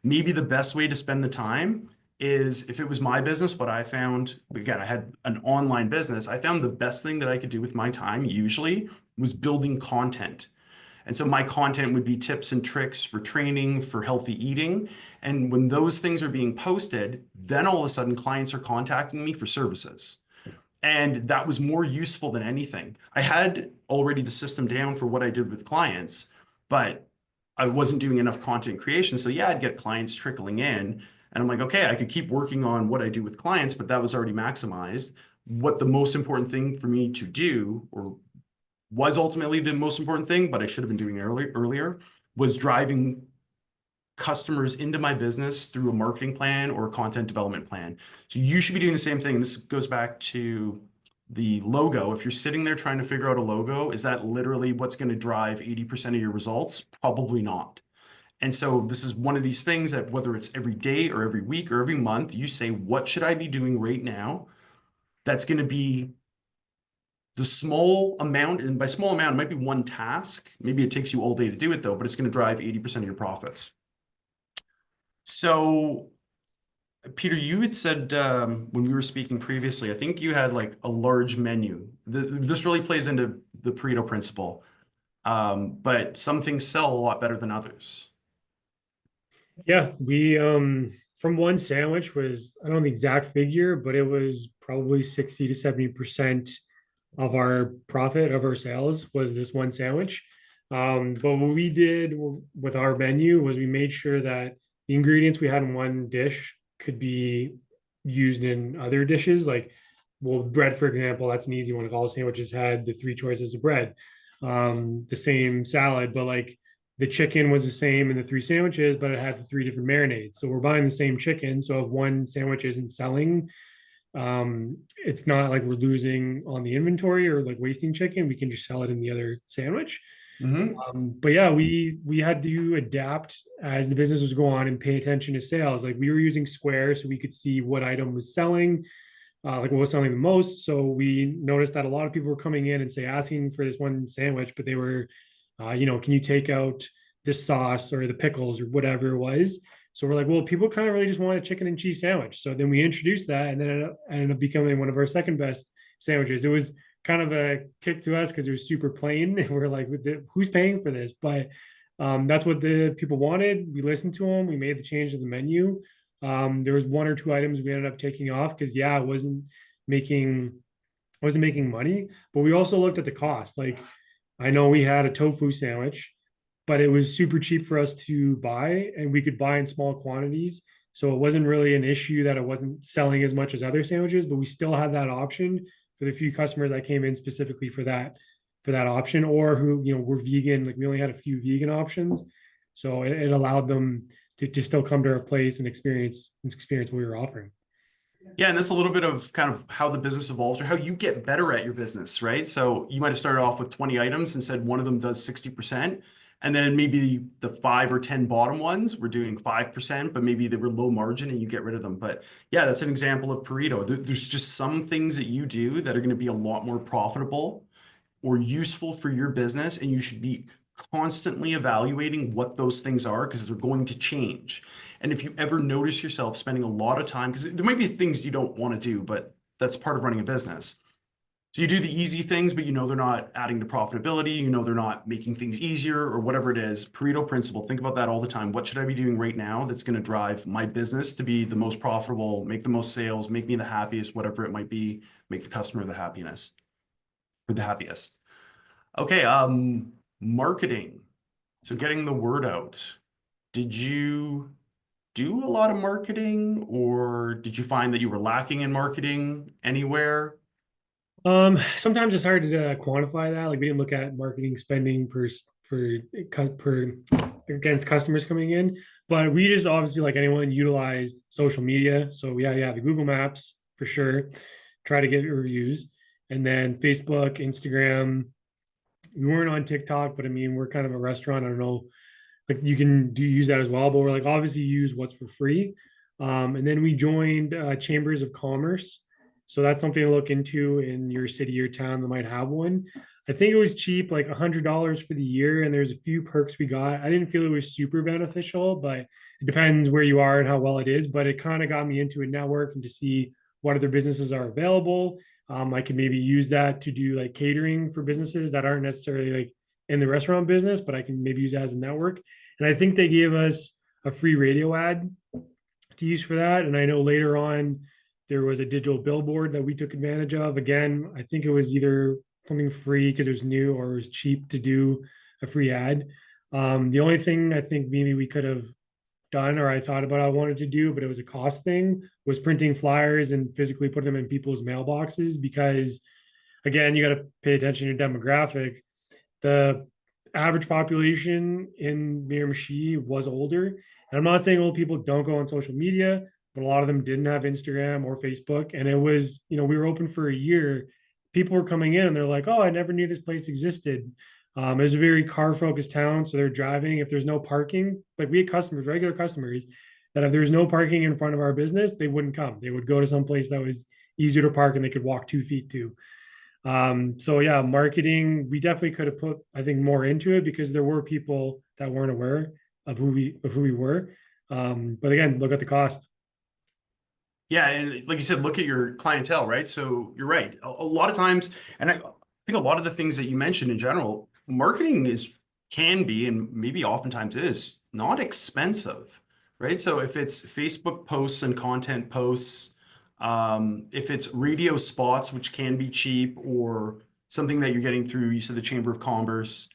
Maybe the best way to spend the time is if it was my business, what I found, again, I had an online business. I found the best thing that I could do with my time usually was building content. And so my content would be tips and tricks for training, for healthy eating. And when those things are being posted, then all of a sudden clients are contacting me for services. And that was more useful than anything. I had already the system down for what I did with clients, but I wasn't doing enough content creation. So yeah, I'd get clients trickling in. And I'm like, okay, I could keep working on what I do with clients, but that was already maximized. What the most important thing for me to do, or was ultimately the most important thing, but I should have been doing earlier, was driving customers into my business through a marketing plan or a content development plan. So you should be doing the same thing. This goes back to the logo. If you're sitting there trying to figure out a logo, is that literally what's going to drive 80% of your results? Probably not. And so this is one of these things that whether it's every day or every week or every month, you say, what should I be doing right now? That's going to be the small amount, and by small amount, it might be one task. Maybe it takes you all day to do it though, but it's going to drive 80% of your profits. So, Peter, you had said when we were speaking previously, I think you had like a large menu. This really plays into the Pareto principle, but some things sell a lot better than others. yeah. We from one sandwich was I don't know the exact figure, but it was probably 60 to 70% of our profit of our sales was this one sandwich. But what we did with our menu was we made sure that the ingredients we had in one dish could be used in other dishes. Like, well, bread, for example, that's an easy one. Like all sandwiches had the three choices of bread, the same salad, but like the chicken was the same in the three sandwiches, but it had the three different marinades. So we're buying the same chicken. So if one sandwich isn't selling, it's not like we're losing on the inventory or like wasting chicken. We can just sell it in the other sandwich. Hmm. But yeah, we had to adapt as the business was going on and pay attention to sales. Like we were using Square so we could see what item was selling, like what was selling the most. So we noticed that a lot of people were coming in and say asking for this one sandwich, but they were, can you take out this sauce or the pickles or whatever it was? So we're like, well, people kind of really just want a chicken and cheese sandwich. So then we introduced that, and then it ended up becoming one of our second best sandwiches. It was kind of a kick to us because it was super plain. And we're like, who's paying for this? But that's what the people wanted. We listened to them. We made the change to the menu. There was one or two items we ended up taking off because yeah, it making wasn't making money. But we also looked at the cost. Like I know we had a tofu sandwich, but it was super cheap for us to buy, and we could buy in small quantities. So it wasn't really an issue that it wasn't selling as much as other sandwiches, but we still had that option for the few customers that came in specifically for that option, or who were vegan. Like we only had a few vegan options, so it allowed them to still come to our place and experience what we were offering. Yeah, and that's a little bit of kind of how the business evolves or how you get better at your business, right? So you might have started off with 20 items and said one of them does 60%. And then maybe the 5 or 10 bottom ones were doing 5%, but maybe they were low margin and you get rid of them. But yeah, that's an example of Pareto. There's just some things that you do that are going to be a lot more profitable or useful for your business, and you should be constantly evaluating what those things are because they're going to change. And if you ever notice yourself spending a lot of time, because there might be things you don't want to do, but that's part of running a business. So you do the easy things, but you know they're not adding to profitability, you know they're not making things easier or whatever it is. Pareto principle, think about that all the time. What should I be doing right now that's going to drive my business to be the most profitable, make the most sales, make me the happiest, whatever it might be, make the customer the happiness or the happiest. Okay, marketing. So getting the word out. Did you do a lot of marketing, or did you find that you were lacking in marketing anywhere? Sometimes it's hard to quantify that. Like we didn't look at marketing spending per against customers coming in, but we just obviously like anyone utilized social media. So yeah, the Google Maps for sure. Try to get reviews, and then Facebook, Instagram. We weren't on TikTok, but I mean we're kind of a restaurant. I don't know, like you can use that as well, but we're like obviously use what's for free. And then we joined chambers of commerce, so that's something to look into in your city or town that might have one. I think it was cheap, like $100 for the year, and there's a few perks we got. I didn't feel it was super beneficial, but it depends where you are and how well it is. But it kind of got me into a network and to see what other businesses are available. I can maybe use that to do like catering for businesses that aren't necessarily like in the restaurant business, but I can maybe use that as a network. And I think they gave us a free radio ad to use for that. And I know later on there was a digital billboard that we took advantage of. Again, I think it was either something free because it was new or it was cheap to do a free ad. The only thing I think maybe we could have done or I thought about I wanted to do, but it was a cost thing, was printing flyers and physically put them in people's mailboxes because again, you got to pay attention to demographic. The average population in 𝗪𝗻𝘁 was older. And I'm not saying old people don't go on social media, but a lot of them didn't have Instagram or Facebook. And it was, we were open for a year. People were coming in and they're like, oh, I never knew this place existed. It was a very car focused town. So they're driving. If there's no parking, like we had customers, regular customers, that if there's no parking in front of our business, they wouldn't come. They would go to some place that was easier to park and they could walk 2 feet to. So yeah, marketing, we definitely could have put, I think, more into it because there were people that weren't aware of who we were. But again, look at the cost. Yeah, and like you said, look at your clientele, right? So you're right. A lot of times, and I think a lot of the things that you mentioned in general, marketing is can be and maybe oftentimes is not expensive, right? So if it's Facebook posts and content posts, if it's radio spots, which can be cheap, or something that you're getting through, you said the Chamber of Commerce,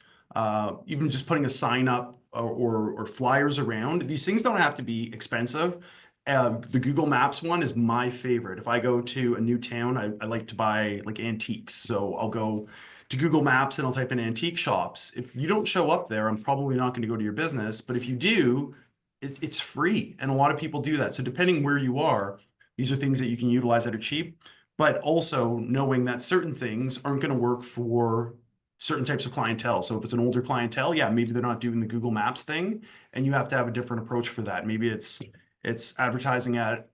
even just putting a sign up or flyers around, these things don't have to be expensive. The Google Maps one is my favorite. If I go to a new town, I like to buy like antiques. So I'll go to Google Maps and I'll type in antique shops. If you don't show up there, I'm probably not going to go to your business. But if you do, it's free. And a lot of people do that. So depending where you are, these are things that you can utilize that are cheap, but also knowing that certain things aren't going to work for certain types of clientele. So if it's an older clientele, yeah, maybe they're not doing the Google Maps thing, and you have to have a different approach for that. Maybe it's advertising at,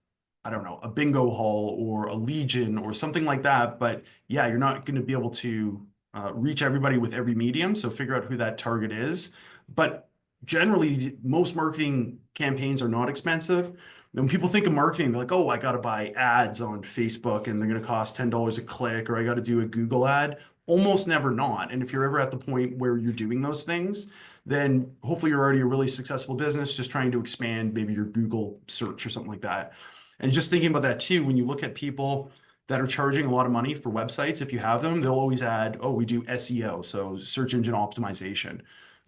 I don't know, a bingo hall or a Legion or something like that. But yeah, you're not going to be able to reach everybody with every medium. So figure out who that target is. But generally, most marketing campaigns are not expensive. When people think of marketing, they're like, oh, I got to buy ads on Facebook and they're going to cost $10 a click, or I got to do a Google ad. Almost never not. And if you're ever at the point where you're doing those things, then hopefully you're already a really successful business, just trying to expand maybe your Google search or something like that. And just thinking about that too, when you look at people that are charging a lot of money for websites, if you have them, they'll always add, oh, we do SEO, so search engine optimization.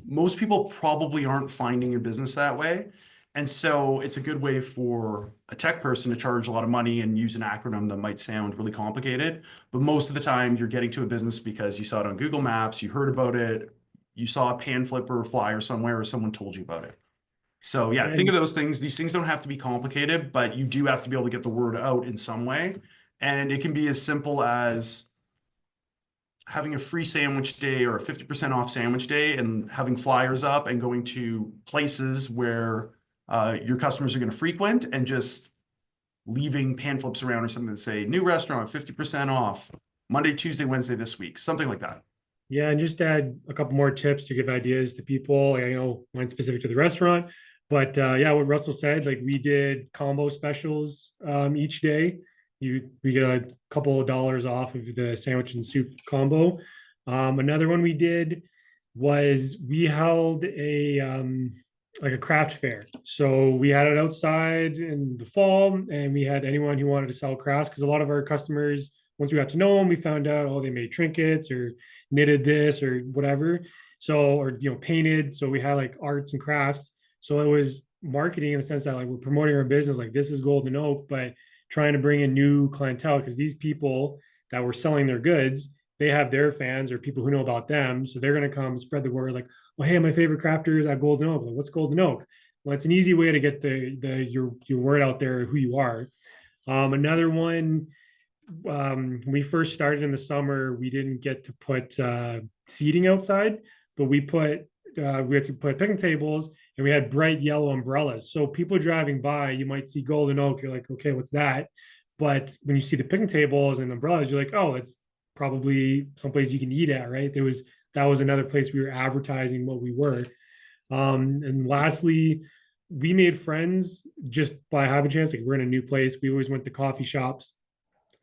Most people probably aren't finding your business that way. And so it's a good way for a tech person to charge a lot of money and use an acronym that might sound really complicated. But most of the time, you're getting to a business because you saw it on Google Maps, you heard about it, you saw a pan flipper flyer somewhere, or someone told you about it. So yeah, think of And those things. These things don't have to be complicated, but you do have to be able to get the word out in some way. And it can be as simple as having a free sandwich day or a 50% off sandwich day and having flyers up and going to places where your customers are going to frequent and just leaving pan flips around or something that say new restaurant 50% off Monday, Tuesday, Wednesday this week, something like that. yeah, and just add a couple more tips to give ideas to people. I know mine specific to the restaurant, but yeah, what Russell said, like we did combo specials each day. We get a couple of dollars off of the sandwich and soup combo. Another one we did was we held a like a craft fair. So we had it outside in the fall, and we had anyone who wanted to sell crafts, because a lot of our customers, once we got to know them, we found out, oh, they made trinkets or knitted this or whatever. So, or painted. So we had like arts and crafts. So it was marketing in the sense that like we're promoting our business, like this is Golden Oak, but trying to bring in new clientele, because these people that were selling their goods, they have their fans or people who know about them. So they're going to come spread the word like, well, hey, my favorite crafter is at Golden Oak. Like, what's Golden Oak? Well, it's an easy way to get your word out there, who you are. Another one, we first started in the summer, we didn't get to put seating outside, but we had to put picnic tables, and we had bright yellow umbrellas. So people driving by, you might see Golden Oak, you're like, okay, what's that? But when you see the picnic tables and umbrellas, you're like, oh, it's probably someplace you can eat at, right? That was another place we were advertising what we were. And lastly, we made friends just by having chance. Like we're in a new place. We always went to coffee shops.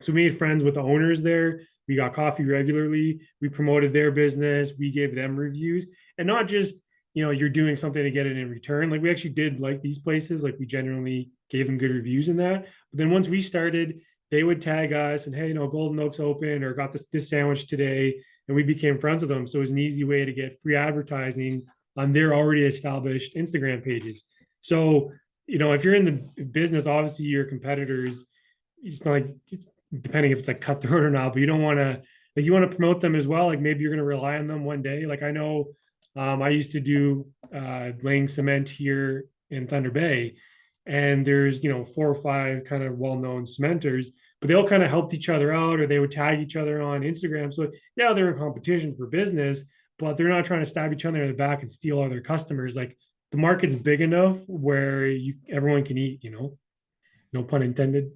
So we made friends with the owners there. We got coffee regularly. We promoted their business. We gave them reviews, and not just, you're doing something to get it in return. Like we actually did like these places. Like we generally gave them good reviews in that. But then once we started, they would tag us and, hey, Golden Oak's open, or got this sandwich today, and we became friends with them. So it was an easy way to get free advertising on their already established Instagram pages. So, if you're in the business, obviously your competitors, it's not like, depending if it's like cutthroat or not, but you don't want to, like, you want to promote them as well. Like maybe you're going to rely on them one day. Like I know I used to do laying cement here in Thunder Bay, and there's, 4 or 5 kind of well-known cementers, but they all kind of helped each other out, or they would tag each other on Instagram. So yeah, they're in competition for business, but they're not trying to stab each other in the back and steal all their customers. Like the market's big enough where everyone can eat, no pun intended.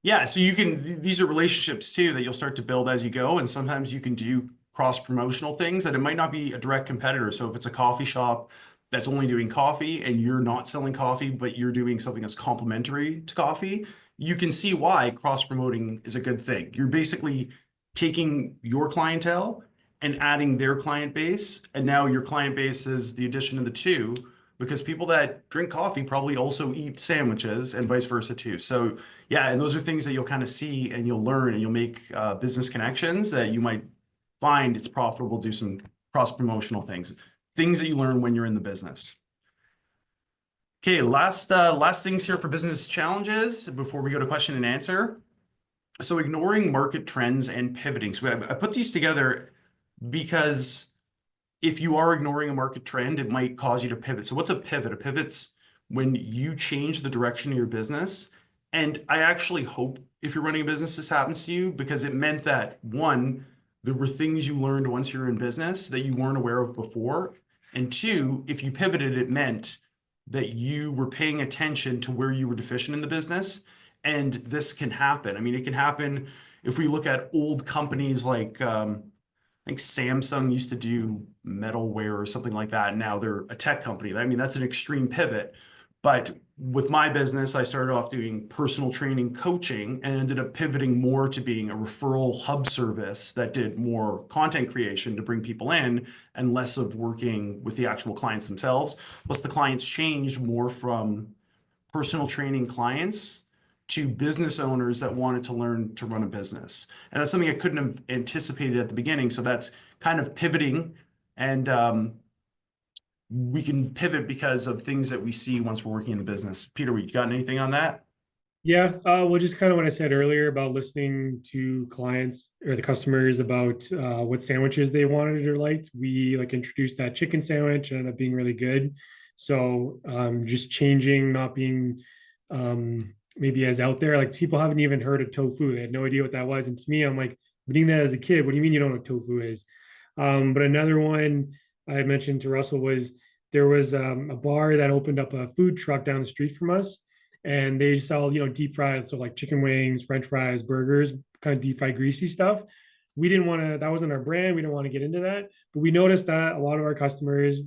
Yeah, so these are relationships too that you'll start to build as you go. And sometimes you can do cross promotional things, and it might not be a direct competitor. So if it's a coffee shop that's only doing coffee and you're not selling coffee, but you're doing something that's complementary to coffee, you can see why cross promoting is a good thing. You're basically taking your clientele and adding their client base. And now your client base is the addition of the two, because people that drink coffee probably also eat sandwiches and vice versa too. So yeah, and those are things that you'll kind of see and you'll learn and you'll make business connections that you might find it's profitable to do some cross promotional things that you learn when you're in the business. Okay, last things here for business challenges before we go to question and answer. So ignoring market trends and pivoting. So I put these together because if you are ignoring a market trend, it might cause you to pivot. So what's a pivot? A pivot's when you change the direction of your business. And I actually hope if you're running a business, this happens to you, because it meant that one, there were things you learned once you're in business that you weren't aware of before. And two, if you pivoted, it meant that you were paying attention to where you were deficient in the business. And this can happen. I mean, it can happen if we look at old companies like I think Samsung used to do metalware or something like that. Now they're a tech company. I mean, that's an extreme pivot. But with my business, I started off doing personal training coaching and ended up pivoting more to being a referral hub service that did more content creation to bring people in and less of working with the actual clients themselves. Plus, the clients changed more from personal training clients to business owners that wanted to learn to run a business. And that's something I couldn't have anticipated at the beginning. So that's kind of pivoting. And we can pivot because of things that we see once we're working in the business. Peter, you got anything on that? Yeah, well, just kind of what I said earlier about listening to clients or the customers about what sandwiches they wanted or liked. We like introduced that chicken sandwich, ended up being really good. So just changing, not being maybe as out there. Like people haven't even heard of tofu; they had no idea what that was. And to me, I'm like, "I'm eating that as a kid. What do you mean you don't know what tofu is?" But another one I had mentioned to Russell was there was a bar that opened up a food truck down the street from us, and they sell deep fried, so like chicken wings, french fries, burgers, kind of deep fried greasy stuff. We didn't want to, that wasn't our brand, we didn't want to get into that, but we noticed that a lot of our customers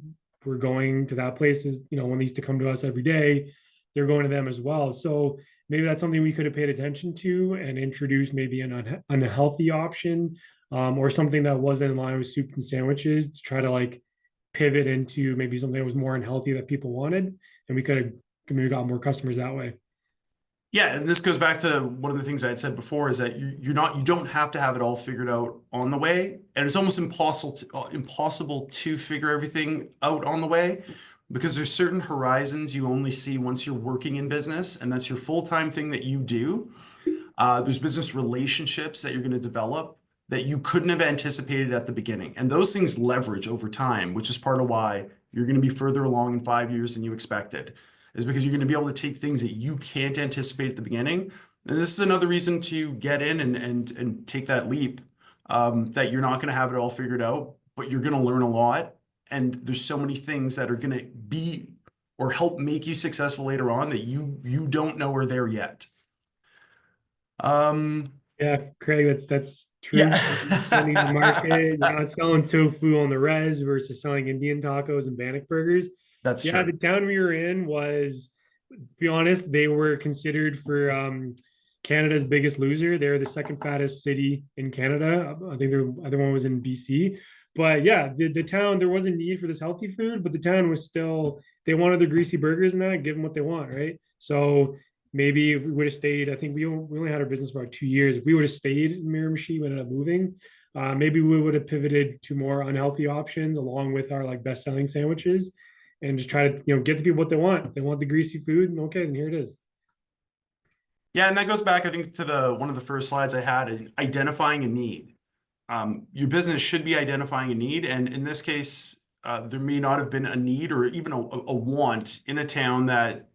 were going to that places, when they used to come to us every day, they're going to them as well. So maybe that's something we could have paid attention to and introduced maybe an unhealthy option, or something that wasn't in line with soup and sandwiches to try to like pivot into maybe something that was more unhealthy that people wanted, and we could have maybe got more customers that way. Yeah, and this goes back to one of the things I had said before is that you don't have to have it all figured out on the way, and it's almost impossible to figure everything out on the way because there's certain horizons you only see once you're working in business, and that's your full-time thing that you do. There's business relationships that you're going to develop that you couldn't have anticipated at the beginning, and those things leverage over time, which is part of why you're going to be further along in 5 years than you expected is because you're going to be able to take things that you can't anticipate at the beginning. And this is another reason to get in and take that leap, that you're not going to have it all figured out, but you're going to learn a lot. And there's so many things that are going to be or help make you successful later on that you don't know are there yet. Um, Yeah, Craig, that's true. Understanding the yeah, market, you're not selling tofu on the res versus selling Indian tacos and Bannock burgers. that's Yeah, the true. town we were in was, to be honest, they were considered for Canada's biggest loser. They're the second fattest city in Canada. I think the other one was in BC. But yeah, the town, there was a need for this healthy food, but the town was still, they wanted the greasy burgers and that, give them what they want, right? So maybe if we would have stayed, I think we only had our business for about 2 years. If we would have stayed in 𝗪𝗫, we ended up moving. Maybe we would have pivoted to more unhealthy options along with our like best selling sandwiches and just try to get the people what they want. They want the greasy food, and okay, then here it is. Yeah, and that goes back, I think, to the one of the first slides I had in identifying a need. Your business should be identifying a need, and in this case, there may not have been a need or even a want in a town that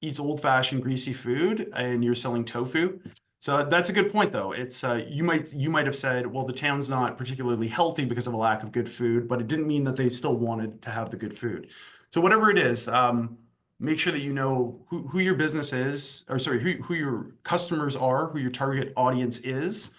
eats old-fashioned greasy food, and you're selling tofu. So that's a good point, though. It's you might have said, well, the town's not particularly healthy because of a lack of good food, but it didn't mean that they still wanted to have the good food. So whatever it is, make sure that you know who your business is, or sorry, who your customers are, who your target audience is,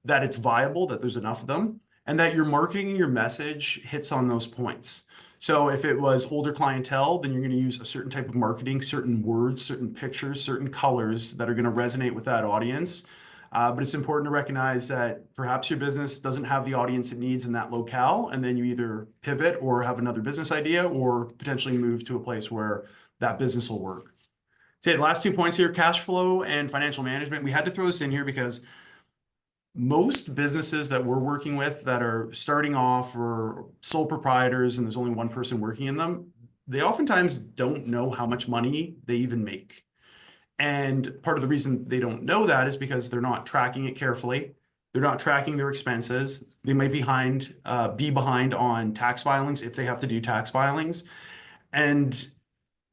that it's viable, that there's enough of them, and that your marketing and your message hits on those points. So if it was older clientele, then you're going to use a certain type of marketing, certain words, certain pictures, certain colors that are going to resonate with that audience. But it's important to recognize that perhaps your business doesn't have the audience it needs in that locale, and then you either pivot or have another business idea or potentially move to a place where that business will work. Okay, the last 2 points here, cash flow and financial management. We had to throw this in here because most businesses that we're working with that are starting off or sole proprietors and there's only one person working in them, they oftentimes don't know how much money they even make. And part of the reason they don't know that is because they're not tracking it carefully. They're not tracking their expenses. They might be behind on tax filings if they have to do tax filings. And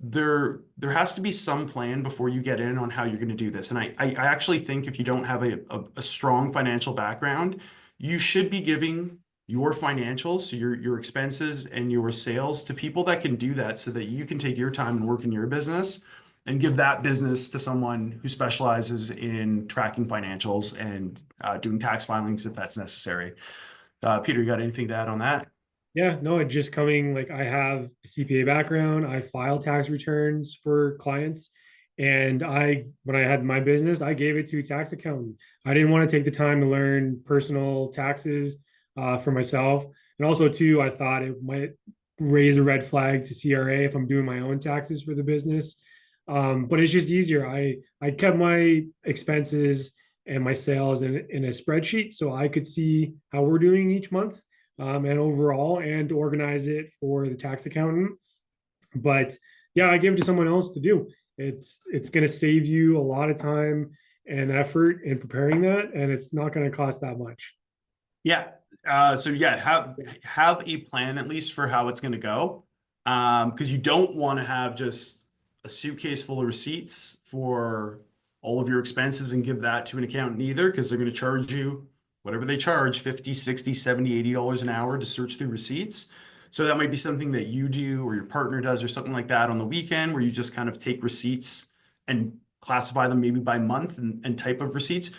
there has to be some plan before you get in on how you're going to do this. And I actually think if you don't have a strong financial background, you should be giving your financials, so your expenses and your sales to people that can do that so that you can take your time and work in your business and give that business to someone who specializes in tracking financials and doing tax filings if that's necessary. Peter, you got anything to add on that? Yeah, no, it just coming like I have a CPA background. I file tax returns for clients. And when I had my business, I gave it to a tax accountant. I didn't want to take the time to learn personal taxes for myself. And also, too, I thought it might raise a red flag to CRA if I'm doing my own taxes for the business. But it's just easier. I kept my expenses and my sales in a spreadsheet so I could see how we're doing each month and overall, and to organize it for the tax accountant. But yeah, I give it to someone else to do. It's going to save you a lot of time and effort in preparing that, and it's not going to cost that much. Yeah. So yeah, have a plan at least for how it's going to go. Because you don't want to have just a suitcase full of receipts for all of your expenses and give that to an accountant either, because they're going to charge you whatever they charge, 50, 60, 70, $80 an hour to search through receipts. So that might be something that you do or your partner does or something like that on the weekend where you just kind of take receipts and classify them maybe by month and type of receipts.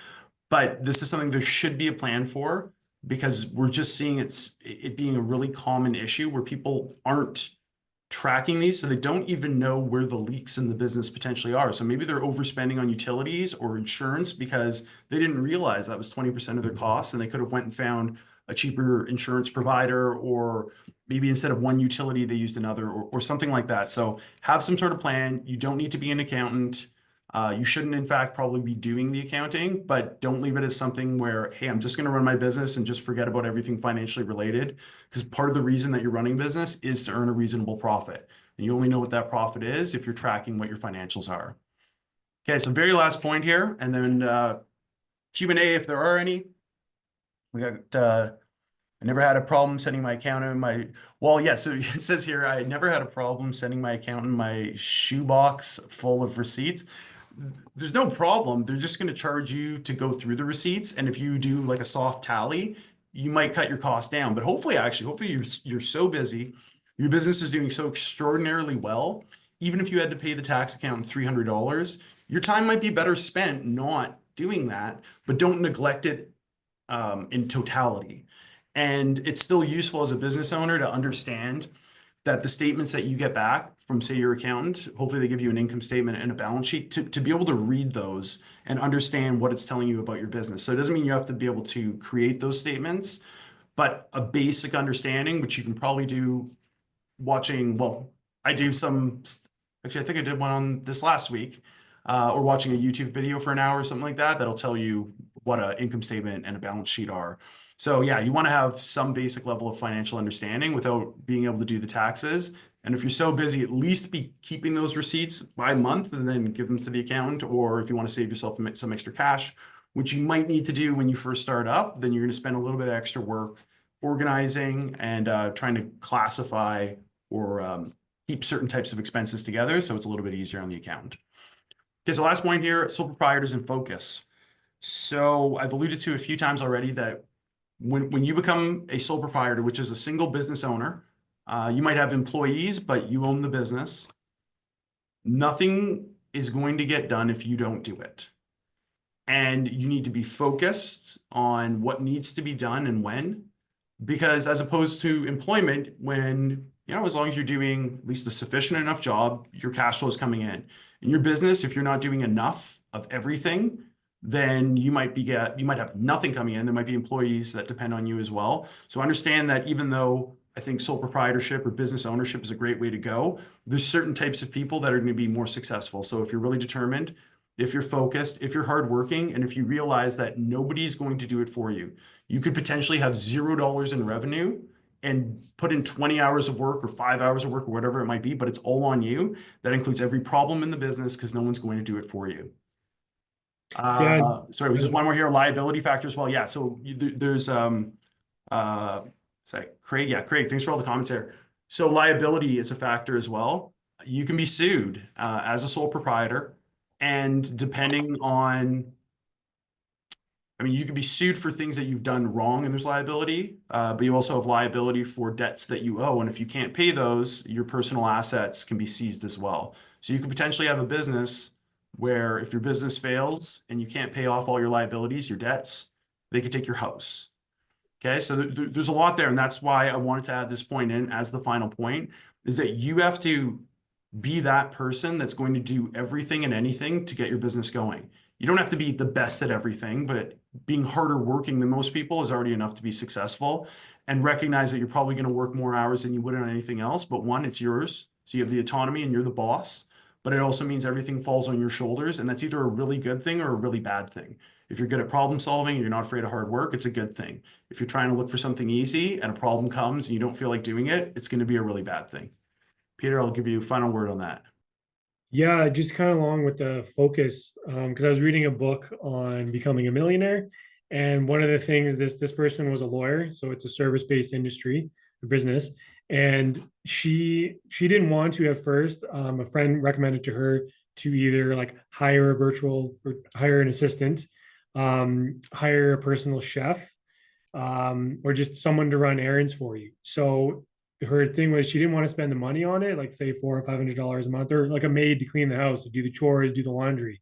But this is something there should be a plan for because we're just seeing it being a really common issue where people aren't tracking these, so they don't even know where the leaks in the business potentially are. So maybe they're overspending on utilities or insurance because they didn't realize that was 20% of their costs, and they could have went and found a cheaper insurance provider, or maybe instead of one utility, they used another, or something like that. So have some sort of plan. You don't need to be an accountant. You shouldn't, in fact, probably be doing the accounting, but don't leave it as something where, hey, I'm just going to run my business and just forget about everything financially related. Because part of the reason that you're running business is to earn a reasonable profit. And you only know what that profit is if you're tracking what your financials are. Okay, so very last point here, and then Q&A if there are any. We got I never had a problem sending my accountant so it says here, I never had a problem sending my accountant my shoebox full of receipts. There's no problem. They're just going to charge you to go through the receipts. And if you do like a soft tally, you might cut your costs down. But hopefully you're so busy, your business is doing so extraordinarily well. Even if you had to pay the tax accountant $300, your time might be better spent not doing that, but don't neglect it in totality. And it's still useful as a business owner to understand that the statements that you get back from, say, your accountant, hopefully they give you an income statement and a balance sheet to be able to read those and understand what it's telling you about your business. So it doesn't mean you have to be able to create those statements, but a basic understanding, which you can probably do watching, well, I do some, actually, I think I did one on this last week, or watching a YouTube video for an hour or something like that, that'll tell you what an income statement and a balance sheet are. So yeah, you want to have some basic level of financial understanding without being able to do the taxes. And if you're so busy, at least be keeping those receipts by month and then give them to the accountant. Or if you want to save yourself some extra cash, which you might need to do when you first start up, then you're going to spend a little bit of extra work organizing and trying to classify or keep certain types of expenses together. So it's a little bit easier on the accountant. Okay, so last point here, sole proprietors in focus. So I've alluded to a few times already that when you become a sole proprietor, which is a single business owner, you might have employees, but you own the business. Nothing is going to get done if you don't do it. And you need to be focused on what needs to be done and when, because as opposed to employment, when, as long as you're doing at least a sufficient enough job, your cash flow is coming in. In your business, if you're not doing enough of everything, then you might have nothing coming in. There might be employees that depend on you as well. So understand that even though I think sole proprietorship or business ownership is a great way to go, there's certain types of people that are going to be more successful. So if you're really determined, if you're focused, if you're hardworking, and if you realize that nobody's going to do it for you, you could potentially have $0 in revenue and put in 20 hours of work or 5 hours of work or whatever it might be, but it's all on you. That includes every problem in the business because no one's going to do it for you. Yeah, Sorry, just one more here, liability factor as well. Yeah, so there's Craig. Yeah, Craig, thanks for all the comments there. So liability is a factor as well. You can be sued as a sole proprietor, and depending on I mean, you could be sued for things that you've done wrong and there's liability, but you also have liability for debts that you owe. And if you can't pay those, your personal assets can be seized as well. So you could potentially have a business where if your business fails and you can't pay off all your liabilities, your debts, they could take your house. Okay, so there's a lot there, and that's why I wanted to add this point in as the final point, is that you have to be that person that's going to do everything and anything to get your business going. You don't have to be the best at everything, but being harder working than most people is already enough to be successful. And recognize that you're probably going to work more hours than you would on anything else. But one, it's yours. So you have the autonomy and you're the boss. But it also means everything falls on your shoulders. And that's either a really good thing or a really bad thing. If you're good at problem solving and you're not afraid of hard work, it's a good thing. If you're trying to look for something easy and a problem comes and you don't feel like doing it, it's going to be a really bad thing. Peter, I'll give you a final word on that. Yeah, just kind of along with the focus, because I was reading a book on becoming a millionaire, and one of the things this person was a lawyer, so it's a service-based industry or business, and she didn't want to at first. A friend recommended to her to either like hire a virtual or hire an assistant, hire a personal chef, or just someone to run errands for you. So her thing was she didn't want to spend the money on it, like say $400 or $500 a month, or like a maid to clean the house, to do the chores, do the laundry.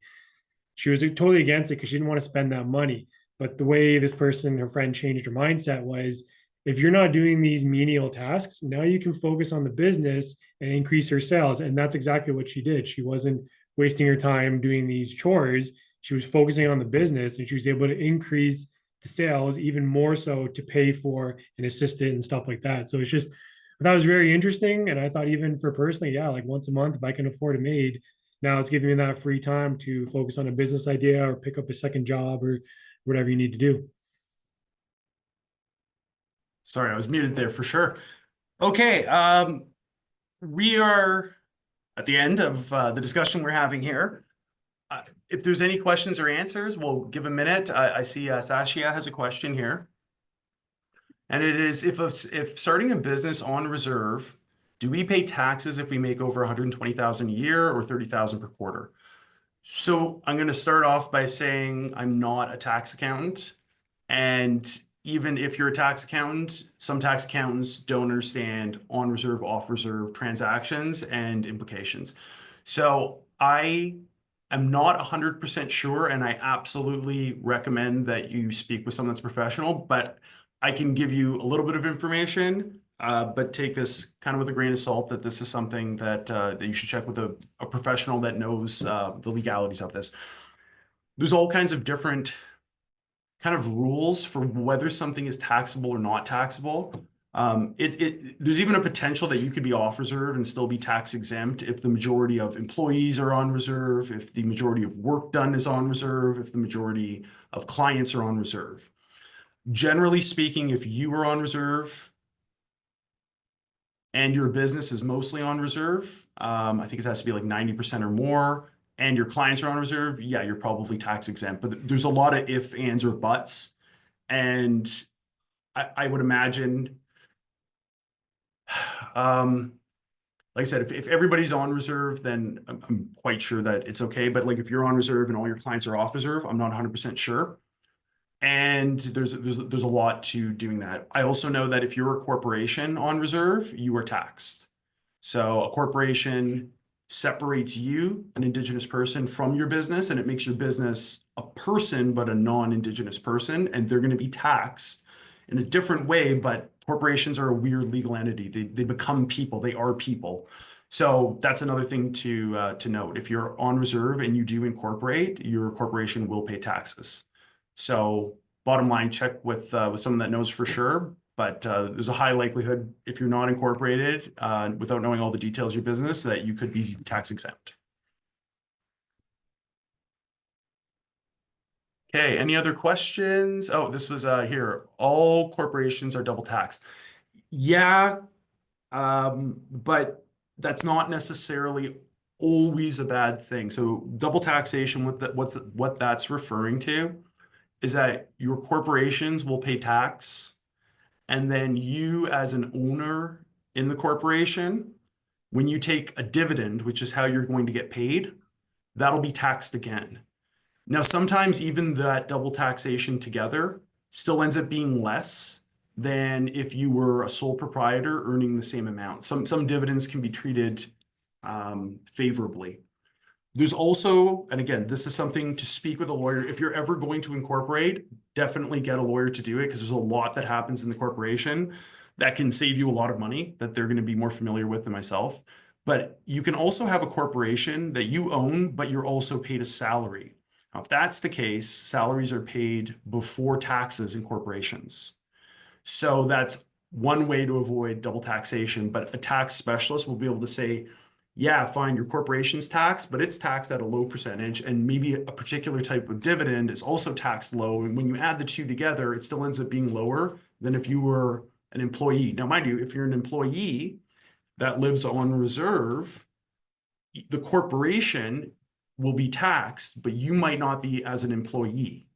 She was totally against it because she didn't want to spend that money. But the way this person, her friend, changed her mindset was, if you're not doing these menial tasks, now you can focus on the business and increase her sales. And that's exactly what she did. She wasn't wasting her time doing these chores. She was focusing on the business, and she was able to increase the sales even more so to pay for an assistant and stuff like that. So it's just, I thought it was very interesting. And I thought even for personally, yeah, like once a month, if I can afford a maid, now it's giving me that free time to focus on a business idea or pick up a second job or whatever you need to do. Sorry, I was muted there for sure. Okay, we are at the end of the discussion we're having here. If there's any questions or answers, we'll give a minute. I see Sashia has a question here. And it is, if starting a business on reserve, do we pay taxes if we make over 120,000 a year or 30,000 per quarter? So I'm going to start off by saying I'm not a tax accountant. And even if you're a tax accountant, some tax accountants don't understand on reserve, off reserve transactions and implications. So I am not 100% sure, and I absolutely recommend that you speak with someone that's professional, but I can give you a little bit of information, but take this kind of with a grain of salt that this is something that you should check with a professional that knows the legalities of this. There's all kinds of different kind of rules for whether something is taxable or not taxable. There's even a potential that you could be off reserve and still be tax exempt if the majority of employees are on reserve, if the majority of work done is on reserve, if the majority of clients are on reserve. Generally speaking, if you are on reserve and your business is mostly on reserve, I think it has to be like 90% or more, and your clients are on reserve, yeah, you're probably tax exempt. But there's a lot of if, ands, or buts. And I would imagine, like I said, if everybody's on reserve, then I'm quite sure that it's okay. But like if you're on reserve and all your clients are off reserve, I'm not 100% sure. And there's a lot to doing that. I also know that if you're a corporation on reserve, you are taxed. So a corporation separates you, an Indigenous person, from your business, and it makes your business a person, but a non-Indigenous person, and they're going to be taxed in a different way. But corporations are a weird legal entity. They become people. They are people. So that's another thing to note. If you're on reserve and you do incorporate, your corporation will pay taxes. So bottom line, check with someone that knows for sure. But there's a high likelihood if you're not incorporated, without knowing all the details of your business, that you could be tax exempt. Okay, any other questions? Oh, this was here. All corporations are double taxed. Yeah, but that's not necessarily always a bad thing. So double taxation, what that's referring to is that your corporations will pay tax, and then you as an owner in the corporation, when you take a dividend, which is how you're going to get paid, that'll be taxed again. Now, sometimes even that double taxation together still ends up being less than if you were a sole proprietor earning the same amount. Some dividends can be treated favorably. There's also, and again, this is something to speak with a lawyer. If you're ever going to incorporate, definitely get a lawyer to do it because there's a lot that happens in the corporation that can save you a lot of money that they're going to be more familiar with than myself. But you can also have a corporation that you own, but you're also paid a salary. Now, if that's the case, salaries are paid before taxes in corporations. So that's one way to avoid double taxation, but a tax specialist will be able to say, yeah, fine, your corporation's taxed, but it's taxed at a low percentage, and maybe a particular type of dividend is also taxed low. And when you add the two together, it still ends up being lower than if you were an employee. Now, mind you, if you're an employee that lives on reserve, the corporation will be taxed, but you might not be as an employee.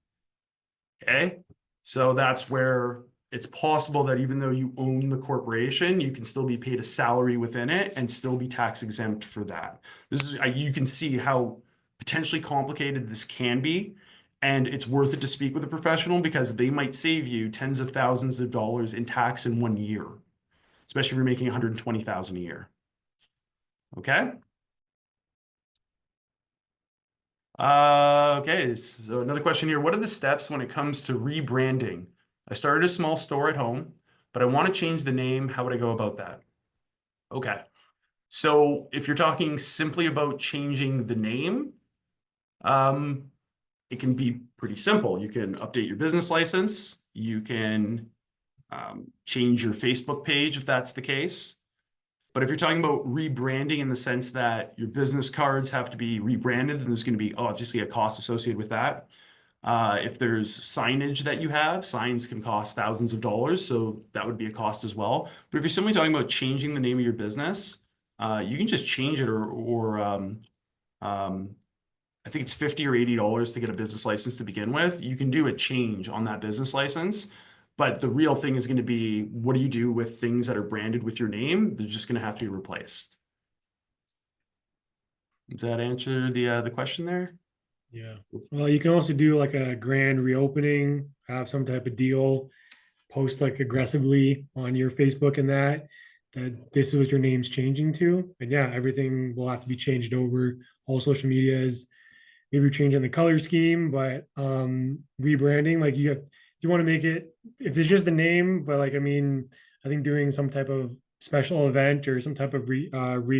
Okay? So that's where it's possible that even though you own the corporation, you can still be paid a salary within it and still be tax exempt for that. This is, you can see how potentially complicated this can be. And it's worth it to speak with a professional because they might save you tens of thousands of dollars in tax in 1 year, especially if you're making 120,000 a year. Okay. Okay, so another question here. What are the steps when it comes to rebranding? I started a small store at home, but I want to change the name. How would I go about that? Okay, so if you're talking simply about changing the name, it can be pretty simple. You can update your business license. You can change your Facebook page if that's the case. But if you're talking about rebranding in the sense that your business cards have to be rebranded, then there's going to be obviously a cost associated with that. If there's signage that you have, signs can cost thousands of dollars, so that would be a cost as well. But if you're simply talking about changing the name of your business, you can just change it, or I think it's $50 or $80 to get a business license to begin with. You can do a change on that business license. But the real thing is going to be, what do you do with things that are branded with your name? They're just going to have to be replaced. Does that answer the question there? Yeah. Well, you can also do like a grand reopening, have some type of deal, post like aggressively on your Facebook and that this is what your name's changing to. And yeah, everything will have to be changed over. All social media is maybe changing the color scheme, but rebranding, like you want to make it, if it's just the name, but like, I mean, I think doing some type of special event or some type of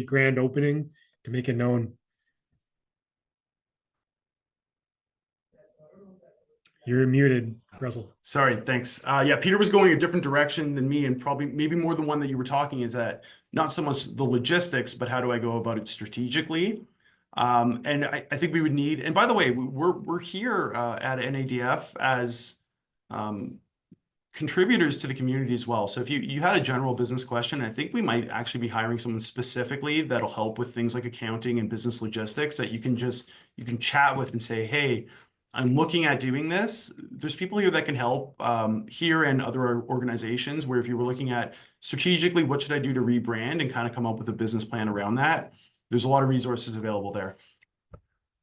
grand opening to make it known. You're muted, Russell. Sorry, thanks. Yeah, Peter was going a different direction than me, and probably maybe more the one that you were talking is that not so much the logistics, but how do I go about it strategically? And I think we would need, and by the way, we're here at NADF as contributors to the community as well. So if you had a general business question, I think we might actually be hiring someone specifically that'll help with things like accounting and business logistics that you can chat with and say, hey, I'm looking at doing this. There's people here that can help here and other organizations where if you were looking at strategically, what should I do to rebrand and kind of come up with a business plan around that? There's a lot of resources available there.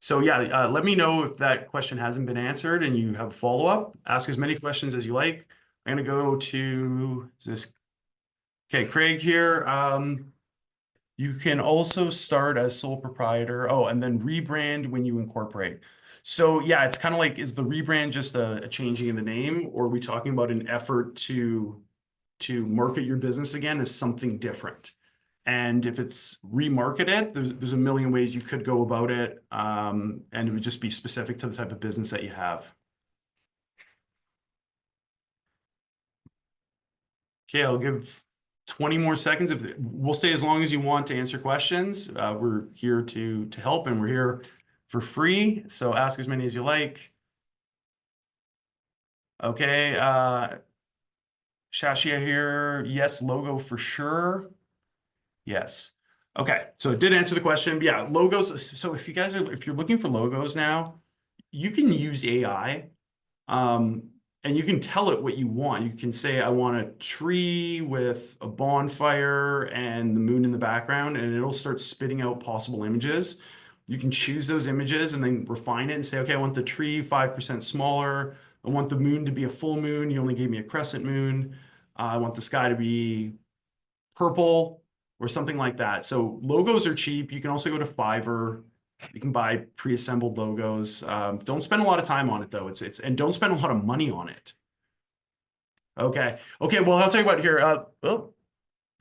So yeah, let me know if that question hasn't been answered and you have a follow-up. Ask as many questions as you like. I'm going to go to this. Okay, Craig here. You can also start as sole proprietor. Oh, and then rebrand when you incorporate. So yeah, it's kind of like, is the rebrand just a changing in the name, or are we talking about an effort to market your business again as something different? And if it's remarket it, there's a million ways you could go about it, and it would just be specific to the type of business that you have. Okay, I'll give 20 more seconds. We'll stay as long as you want to answer questions. We're here to help, and we're here for free. So ask as many as you like. Okay, Shashia here. Yes, logo for sure. Yes. Okay, so it did answer the question. Yeah, logos. So if you're looking for logos now, you can use AI. And you can tell it what you want. You can say, I want a tree with a bonfire and the moon in the background, and it'll start spitting out possible images. You can choose those images and then refine it and say, okay, I want the tree 5% smaller. I want the moon to be a full moon. You only gave me a crescent moon. I want the sky to be purple or something like that. So logos are cheap. You can also go to Fiverr. You can buy pre-assembled logos. Don't spend a lot of time on it though. And don't spend a lot of money on it. Okay. Okay. Well, I'll tell you what here. Oh,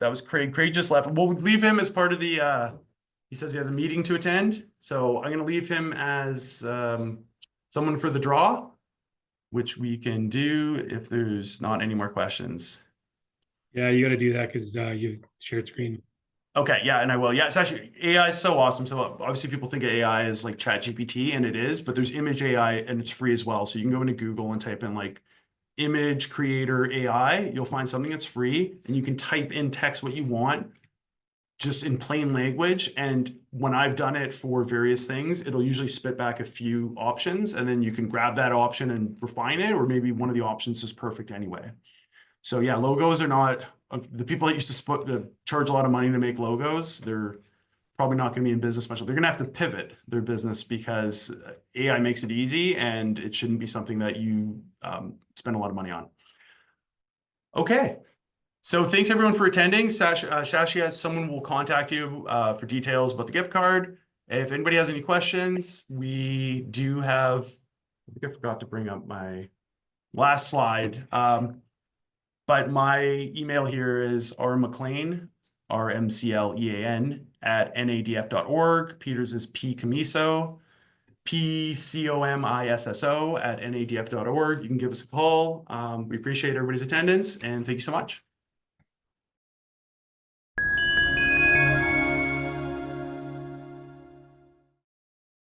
that was Craig. Craig just left. We'll leave him as part of the, he says he has a meeting to attend. So I'm going to leave him as someone for the draw, which we can do if there's not any more questions. Yeah, you got to do that because you've shared screen. Okay, yeah, and I will. Yeah, it's actually AI is so awesome. So obviously people think of AI as like ChatGPT, and it is, but there's image AI and it's free as well. So you can go into Google and type in like image creator AI. You'll find something that's free, and you can type in text what you want just in plain language. And when I've done it for various things, it'll usually spit back a few options, and then you can grab that option and refine it, or maybe one of the options is perfect anyway. So yeah, logos are not the people that used to charge a lot of money to make logos. They're probably not going to be in business much. They're going to have to pivot their business because AI makes it easy, and it shouldn't be something that you spend a lot of money on. Okay. So thanks everyone for attending. Shashia, someone will contact you for details about the gift card. If anybody has any questions, we do have, I think I forgot to bring up my last slide. But my email here is rmclean, RMCLEAN at NADF.org. Peter's is Comisso, PCOMISSO at NADF.org. You can give us a call. We appreciate everybody's attendance, and thank you so much.